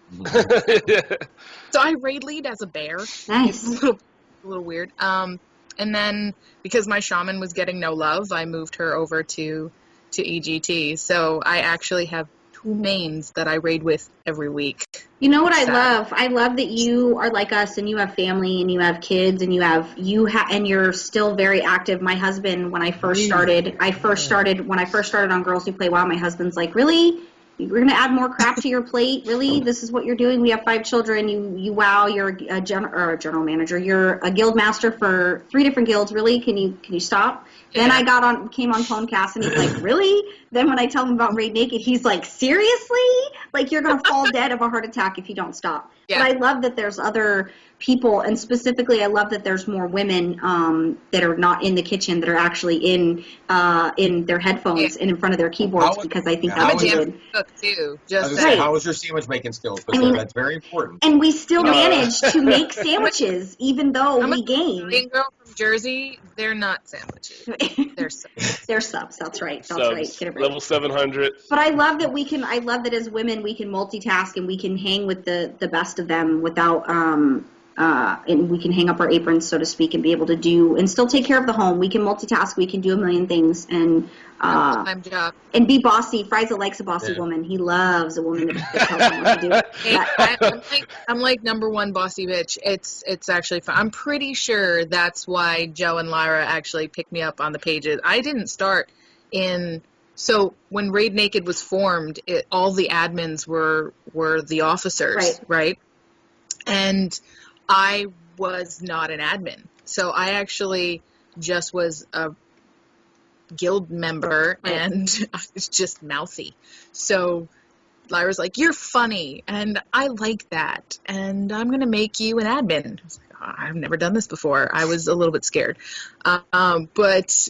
So I raid lead as a bear. Nice. It's a little weird. And then because my shaman was getting no love, I moved her over to EGT. So I actually have 2 mains that I raid with every week. You know what I love? I love that you are like us, and you have family, and you have kids, and and you're still very active. My husband, when I first started on Girls Who Play WoW, my husband's like, really? We're going to add more crap to your plate? Really? This is what you're doing? We have 5 children. You WoW, you're a general manager. You're a guild master for 3 different guilds. Really? Can you stop? Yeah. Then I came on Phonecast, and he's like, really? Then when I tell him about Raid Naked, he's like, seriously? Like, you're going to fall dead of a heart attack if you don't stop. Yeah. But I love that there's other people, and specifically I love that there's more women that are not in the kitchen, that are actually in their headphones and in front of their keyboards, because I think that's good. Cook too. How was your sandwich making skills? That's very important. And we still manage to make sandwiches, even though we game. Korean girl from Jersey, they're not sandwiches. They're subs. They're subs. That's right. That's right. Get it right. Level 700. But I love that I love that as women we can multitask, and we can hang with the best of them without and we can hang up our aprons, so to speak, and be able to do and still take care of the home. We can multitask. We can do a million things, and full-time job. And be bossy. Frysa likes a bossy woman. He loves a woman that tells him what to do. Hey, I'm like number 1 bossy bitch. It's actually fun. I'm pretty sure that's why Joe and Lyra actually picked me up on the pages. I didn't start so when Raid Naked was formed, all the admins were the officers, right? And I was not an admin. So I actually just was guild member, and I was just mouthy. So Lyra's like, "You're funny, and I like that, and I'm going to make you an admin." I was like, "Oh, I've never done this before." I was a little bit scared. But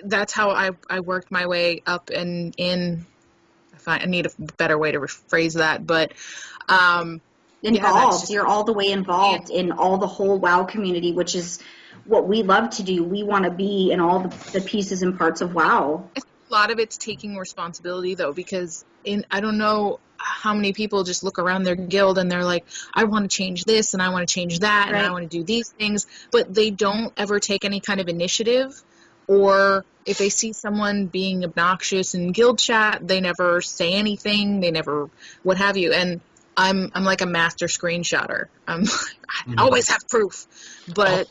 that's how I worked my way up and in. I need a better way to rephrase that, but involved. You're all the way involved in all the whole WoW community, which is what we love to do. We want to be in all the pieces and parts of WoW. A lot of it's taking responsibility, though, because I don't know how many people just look around their guild and they're like, I want to change this and I want to change that and I want to do these things, but they don't ever take any kind of initiative. Or if they see someone being obnoxious in guild chat, they never say anything. They never what have you. And I'm like a master screenshotter. I always have proof, but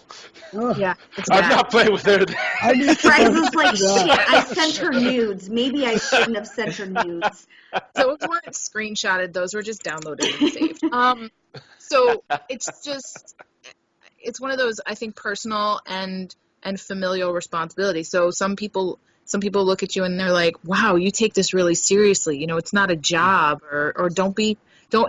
yeah, it's bad. I'm not playing with her. Frysa's like, shit, I sent her nudes. Maybe I shouldn't have sent her nudes. Those weren't screenshotted. Those were just downloaded and saved. So it's one of those, I think, personal and familial responsibility. So some people look at you and they're like, wow, you take this really seriously. You know, it's not a job, or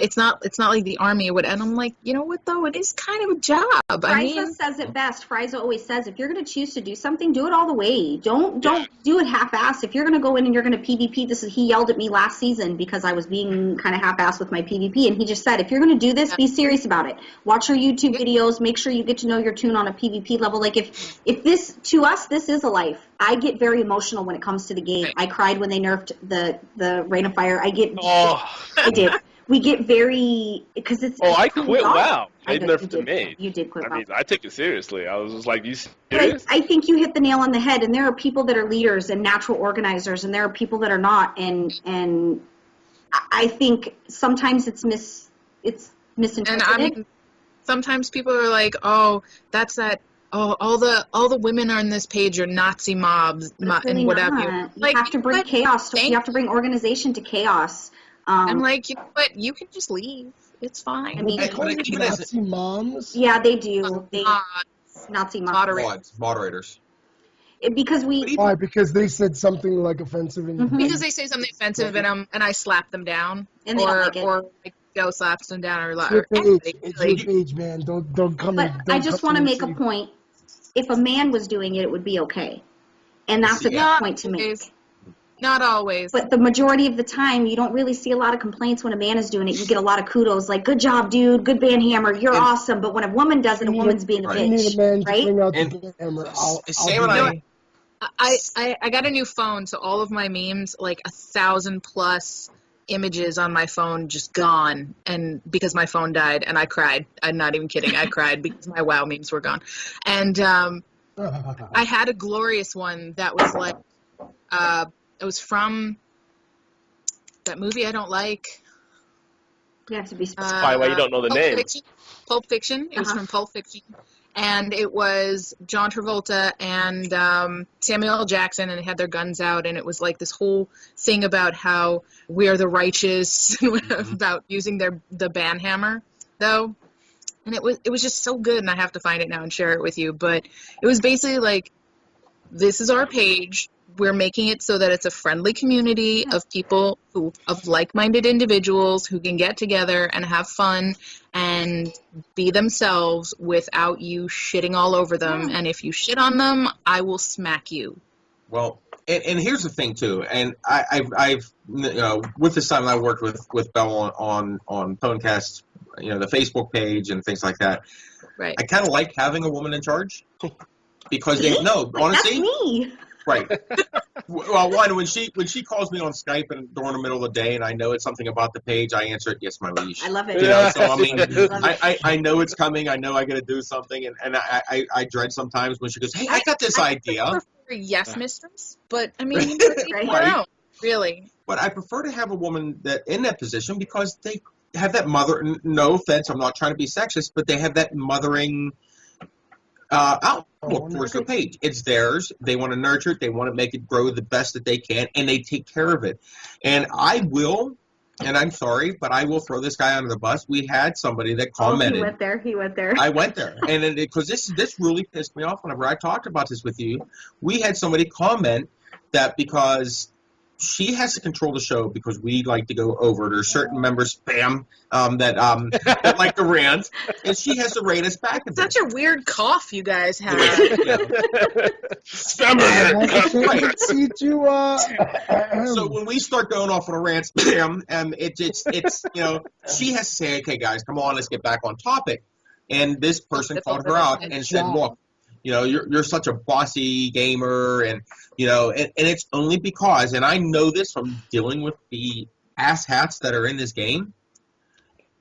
it's not like the army or what. And I'm like, you know what though? It is kind of a job. Frysa says it best. Frysa always says, if you're going to choose to do something, do it all the way. Don't do it half-assed. If you're going to go in and you're going to PvP, he yelled at me last season because I was being kind of half-assed with my PvP, and he just said, if you're going to do this, be serious about it. Watch our YouTube videos. Make sure you get to know your tune on a PvP level. Like if this, to us, this is a life. I get very emotional when it comes to the game. I cried when they nerfed the Rain of Fire. I did. We get very, because it's. Oh, I quit WoW. I They nerfed the mage. You did quit WoW. I mean, I take it seriously. I was just like, you serious? I think you hit the nail on the head, and there are people that are leaders and natural organizers, and there are people that are not, and I think sometimes it's misinterpreted. And I mean, sometimes people are like, oh, that's that. Oh, all the women on this page are Nazi mobs and whatever. You have to bring chaos. You have to bring organization to chaos. I'm like, you know what? You can just leave. It's fine. I mean, Nazi moms. Yeah, they do. Nazi moms. Moderators. Because Why? Because they said something like offensive. Because they say something offensive and I slap them down. And they don't like it. Or like Joe slaps them down It's your page, man. Don't come in. But I just want to make a point. If a man was doing it, it would be okay. And that's a good point to make. Not always. But the majority of the time, you don't really see a lot of complaints when a man is doing it. You get a lot of kudos, like, good job, dude, good banhammer, you're awesome. But when a woman does it, a woman's being a bitch, You need a man right? to bring out the banhammer. I got a new phone, so all of my memes, like 1,000+ images on my phone just gone, and because my phone died, and I cried. I'm not even kidding. I cried because my WoW memes were gone. And I had a glorious one that was like, it was from that movie I don't like. You have to be specific. That's probably why you don't know the name. Pulp Fiction. It was from Pulp Fiction. And it was John Travolta and Samuel L. Jackson, and they had their guns out, and it was like this whole thing about how we are the righteous, about using the banhammer, though. And it was just so good, and I have to find it now and share it with you. But it was basically like, this is our page. We're making it so that it's a friendly community of people of like-minded individuals who can get together and have fun and be themselves without you shitting all over them. And if you shit on them, I will smack you. Well, and here's the thing too. And I've with this time I worked with Belle on Phonecast, the Facebook page and things like that. Right. I kind of like having a woman in charge because honestly, that's me. Right. Well, one, when she calls me on Skype and during the middle of the day and I know it's something about the page, I answer it, yes, my liege. I love it. So I mean, I know it's coming. I know I got to do something, and I dread sometimes when she goes, hey, I got this idea. I prefer yes, mistress, but I mean, Right. Really. But I prefer to have a woman in that position because they have that mother. No offense, I'm not trying to be sexist, but they have that mothering outlook towards their page. It's theirs. They want to nurture it. They want to make it grow the best that they can, and they take care of it. And I will and I'm sorry, but I will throw this guy under the bus. We had somebody that Oh, commented. he went there. I went there, and because this really pissed me off whenever I talked about this with you. We had somebody comment that because she has to control the show because we like to go over. There's certain members, spam, that like to rant, and she has to rate us back. Such a weird cough you guys have. Right. See to, So when we start going off on a rant, spam, it's she has to say, okay, guys, come on, let's get back on topic. And this person called her out and said, look, you're such a bossy gamer, and and it's only because, and I know this from dealing with the asshats that are in this game,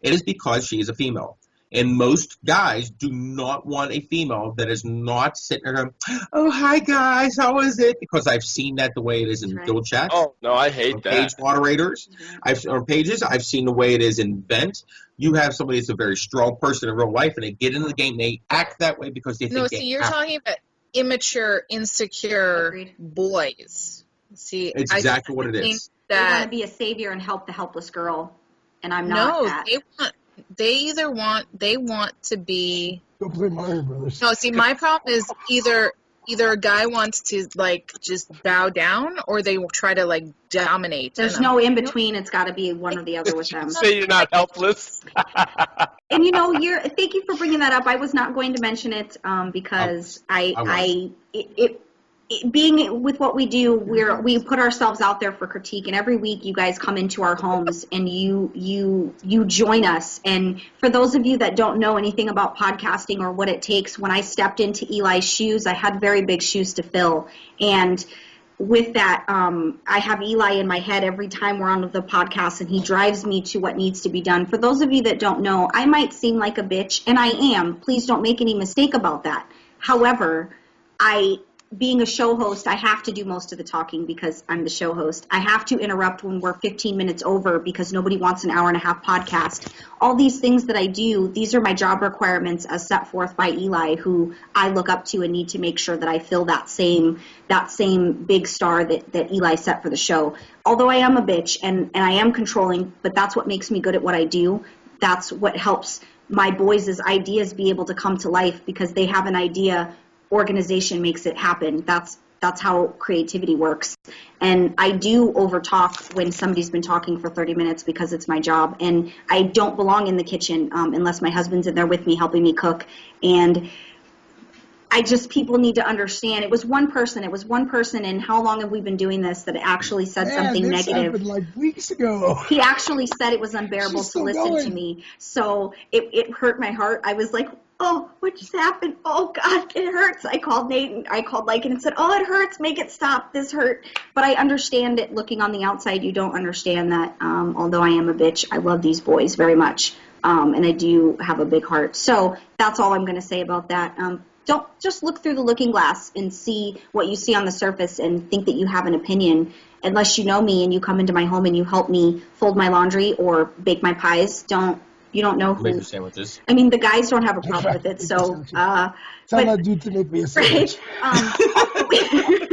it is because she is a female. And most guys do not want a female that is not sitting there going, oh, hi, guys, how is it? Because I've seen that the way it is in guild chat. Oh, no, I hate that. Page moderators, pages. I've seen the way it is in Vent. You have somebody that's a very strong person in real life, and they get into the game, and they act that way because they think No, see, you're talking about immature, insecure boys. See, it's exactly what it is. They want to be a savior and help the helpless girl, and I'm not that. They want to be. Don't play Mario Brothers. No, see, my problem is either a guy wants to just bow down, or they will try to dominate. There's no in between. It's got to be one or the other with them. Say you're not helpless. And thank you for bringing that up. I was not going to mention it because being with what we do, we put ourselves out there for critique, and every week you guys come into our homes and you join us. And for those of you that don't know anything about podcasting or what it takes, when I stepped into Eli's shoes, I had very big shoes to fill. And with that, I have Eli in my head every time we're on the podcast, and he drives me to what needs to be done. For those of you that don't know, I might seem like a bitch, and I am. Please don't make any mistake about that. However, being a show host, I have to do most of the talking because I'm the show host. I have to interrupt when we're 15 minutes over because nobody wants an hour and a half podcast. All these things that I do, these are my job requirements as set forth by Eli, who I look up to and need to make sure that I fill that same big star that Eli set for the show. Although I am a bitch and I am controlling, but that's what makes me good at what I do. That's what helps my boys' ideas be able to come to life because they have an idea. Organization makes it happen. That's how creativity works. And I do overtalk when somebody's been talking for 30 minutes because it's my job. And I don't belong in the kitchen unless my husband's in there with me helping me cook. And people need to understand. It was one person. And how long have we been doing this that actually said something negative? Happened like weeks ago. He actually said it was unbearable to listen to me. So it hurt my heart. I was like, oh, what just happened? Oh, God, it hurts. I called Nate and I called Lycan and said, oh, it hurts. Make it stop. This hurt. But I understand it. Looking on the outside, you don't understand that. Although I am a bitch, I love these boys very much. And I do have a big heart. So that's all I'm going to say about that. Don't just look through the looking glass and see what you see on the surface and think that you have an opinion. Unless you know me and you come into my home and you help me fold my laundry or bake my pies, you don't know who. Make your sandwiches. I mean, the guys don't have a problem with it, so. Tell that dude to make me a sandwich. Right?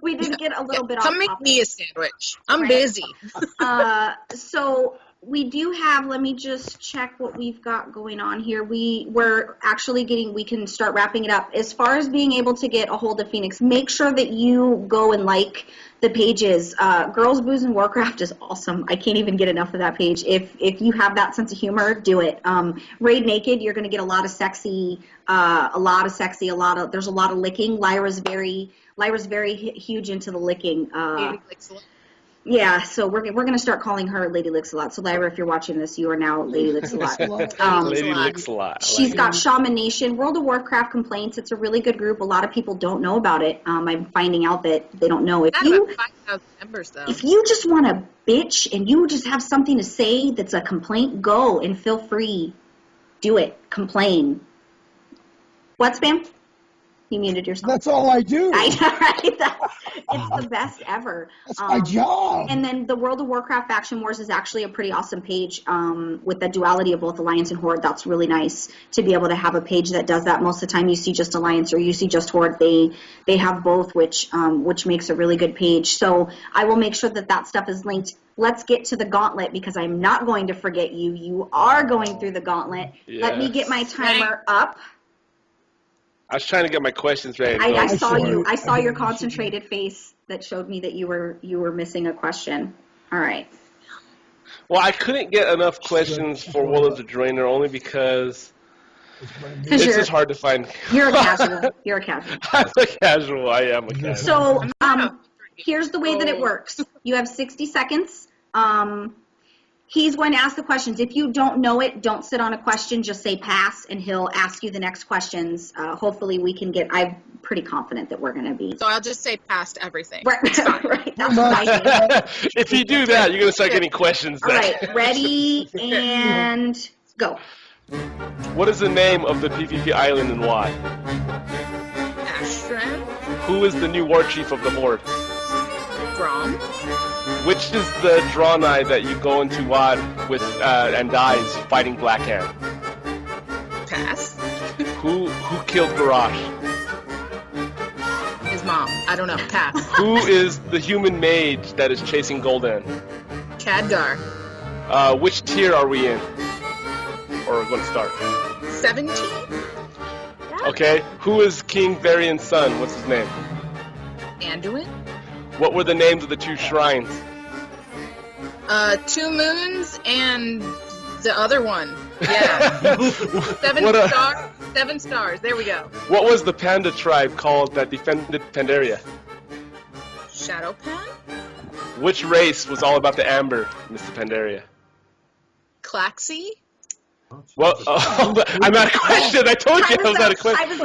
We did get a little bit off Come make me a sandwich. I'm busy. So we do have, let me just check what we've got going on here. We're actually we can start wrapping it up. As far as being able to get a hold of Fenix, make sure that you go and like the pages. Girls, Booze, and Warcraft is awesome. I can't even get enough of that page. If you have that sense of humor, do it. Raid Naked, you're going to get a lot of sexy, there's a lot of licking. Lyra's very huge into the licking. Yeah, so we're going to start calling her Lady Licks a lot. So Lyra, if you're watching this, you are now Lady Licks a lot. Lady Licks a lot. She's got Shaman Nation, World of Warcraft Complaints. It's a really good group. A lot of people don't know about it. I'm finding out that they don't know. If you 5,000 members, though. If you just want to bitch and you just have something to say that's a complaint, go and feel free. Do it. Complain. What, Spam? You muted yourself. That's all I do. I know, right? It's the best ever. That's my job. And then the World of Warcraft Faction Wars is actually a pretty awesome page with the duality of both Alliance and Horde. That's really nice to be able to have a page that does that. Most of the time you see just Alliance or you see just Horde. They have both, which makes a really good page. So I will make sure that stuff is linked. Let's get to the gauntlet because I'm not going to forget you. You are going through the gauntlet. Yes. Let me get my timer up. I was trying to get my questions ready. I saw you. I saw your concentrated face that showed me that you were missing a question. All right. Well, I couldn't get enough questions for Will of the Drainer only because it's just hard to find. You're a casual. You're a casual. I'm a casual. I am a casual. So here's the way that it works. You have 60 seconds. He's going to ask the questions. If you don't know it, don't sit on a question. Just say pass, and he'll ask you the next questions. Hopefully we can get – I'm pretty confident that we're going to be – So I'll just say pass to everything. Right. That's what I do. If you do that, you're going to start getting questions then. All right. Ready and go. What is the name of the PvP island and why? Ashram, Who is the new war chief of the Horde? Grom, Which is the Drawneye that you go into WoD with and dies fighting Black Hand? pass. Who killed Garrosh? His mom. I don't know. Pass. Who is the human mage that is chasing Gul'dan? Khadgar. Which tier are we in? Or we're going to start. 17? Okay. Who is King Varian's son? What's his name? Anduin. What were the names of the two shrines? 2 moons and the other one. Yeah. Seven stars. There we go. What was the panda tribe called that defended Pandaria? Shadowpan? Which race was all about the amber, Mr. Pandaria? Klaxi? Well, I'm out of question. I told you I was out of question. I was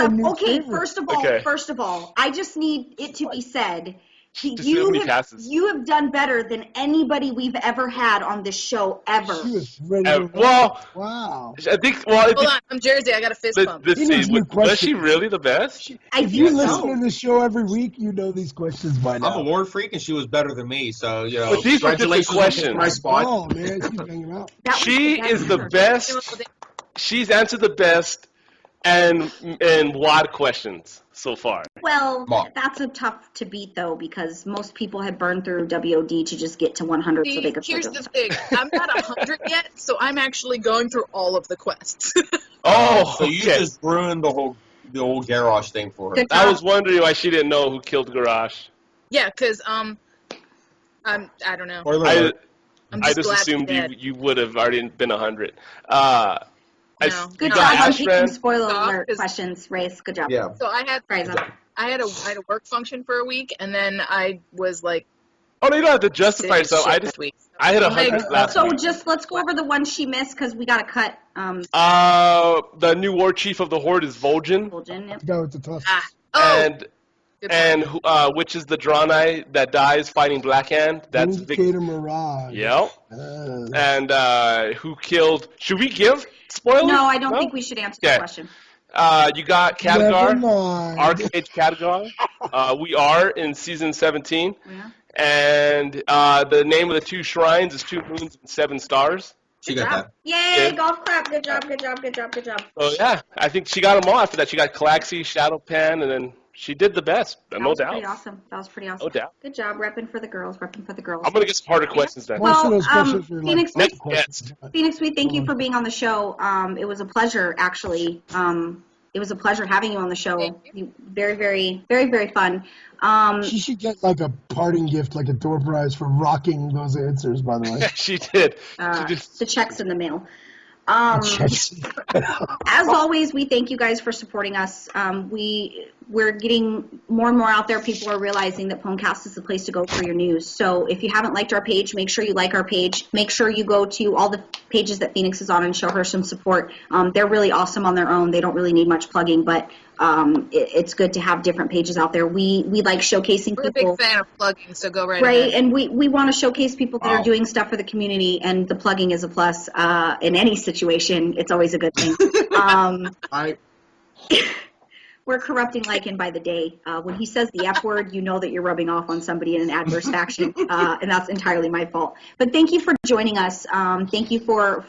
up. Okay, first of all, I just need it to be said. You have done better than anybody we've ever had on this show ever. She was ready. Wow. I think. Well, Hold on, I'm Jersey. I got a fist bump. Was she really the best? If you listen to the show every week, you know these questions by now. I'm a war freak, and she was better than me. So But these were different questions. My spot. Oh man, she's hanging out. She is the best. She's answered the best and WoD questions so far. Well, that's a tough to beat though because most people have burned through WOD to just get to 100 so they could. Here's the thing: I'm not 100 yet, so I'm actually going through all of the quests. So you just ruined the old Garrosh thing for her. I was wondering why she didn't know who killed Garrosh. Yeah, because I don't know. I just assumed you would have already been 100. Good job on taking spoiler alert questions, Race. Good job. Yeah. So I had a work function for a week, and then I was like. Oh, no, you don't have to justify yourself. I had 100 last week. So just let's go over the ones she missed because we got to cut. The new war chief of the Horde is Vol'jin. Yep. Go with the tough. And which is the Drawneye that dies fighting Blackhand? That's Vindicator Mirage. Yep. And who killed? Should we give spoilers? No, I don't think we should answer the question. You got Khadgar, Archmage Khadgar. We are in season 17. Yeah. And the name of the two shrines is 2 moons and 7 stars. She got that. Yay, golf clap. Good job. So, yeah, I think she got them all. After that, she got Klaxi, Shadowpan, and then she did the best, no doubt. That was pretty awesome. No doubt. Good job repping for the girls. I'm going to get some harder questions then. Well, Phoenix, Phoenix, we thank you for being on the show. It was a pleasure, actually. It was a pleasure having you on the show. Very, very, very, very fun. She should get like a parting gift, like a door prize for rocking those answers, by the way. She did. The check's in the mail. As always, we thank you guys for supporting us. We're getting more and more out there. People are realizing that Pwnecast is the place to go for your news. So if you haven't liked our page, make sure you like our page. Make sure you go to all the pages that Phoenix is on and show her some support. They're really awesome on their own. They don't really need much plugging, but it's good to have different pages out there. We like showcasing people. We're a big fan of plugging, so go right ahead. And we want to showcase people that are doing stuff for the community, and the plugging is a plus in any situation. It's always a good thing. We're corrupting Lycan by the day. When he says the F word, you know that you're rubbing off on somebody in an adverse faction, and that's entirely my fault. But thank you for joining us. Thank you for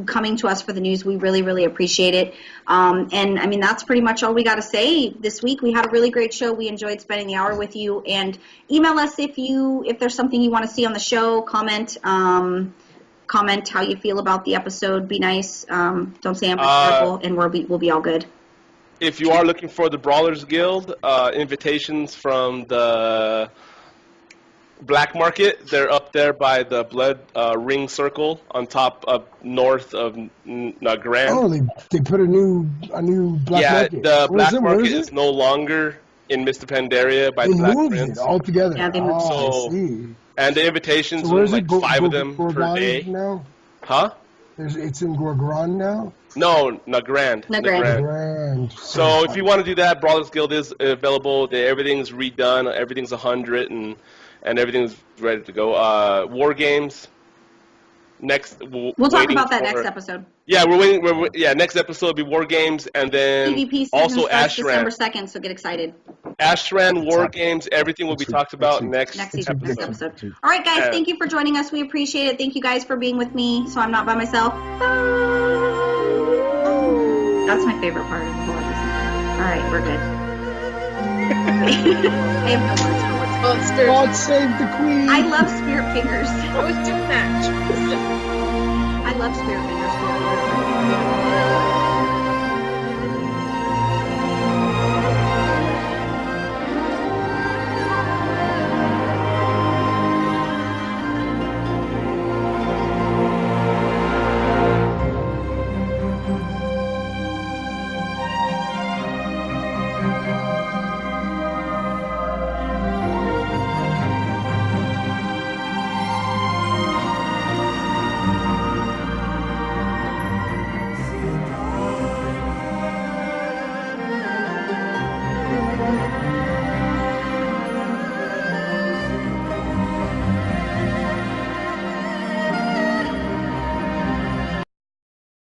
coming to us for the news. We really, really appreciate it. And I mean, that's pretty much all we got to say this week. We had a really great show. We enjoyed spending the hour with you. And email us if there's something you want to see on the show. Comment how you feel about the episode. Be nice. Don't say I'm terrible, and we'll be all good. If you are looking for the Brawlers Guild, invitations from the black market, they're up there by the blood ring circle on top of north of Grand. Oh, they put a new black market. Yeah, the black market is no longer in Mr. Pandaria by the Black Prince. It altogether. Yeah, they moved So, I see. and the invitations So are where's like it? 5 of them per Gul'dan day. now? Huh? It's in Gul'dan now? No, Grand. Grand. So if you want to do that, Brawlers Guild is available. Everything's redone. Everything's 100 and everything's ready to go. War Games. Next, we'll talk about that next episode. Yeah, we're waiting. Next episode will be War Games, and then PvP season also starts Ashran. December 2nd, so get excited. Ashran, War Games, everything will be talked about next episode. All right, guys, thank you for joining us. We appreciate it. Thank you guys for being with me, so I'm not by myself. That's my favorite part of the whole episode. All right, we're good. I have no words for what's Well, Spirit. God save the Queen! I love Spirit Fingers. I was doing that. I love Spirit Fingers.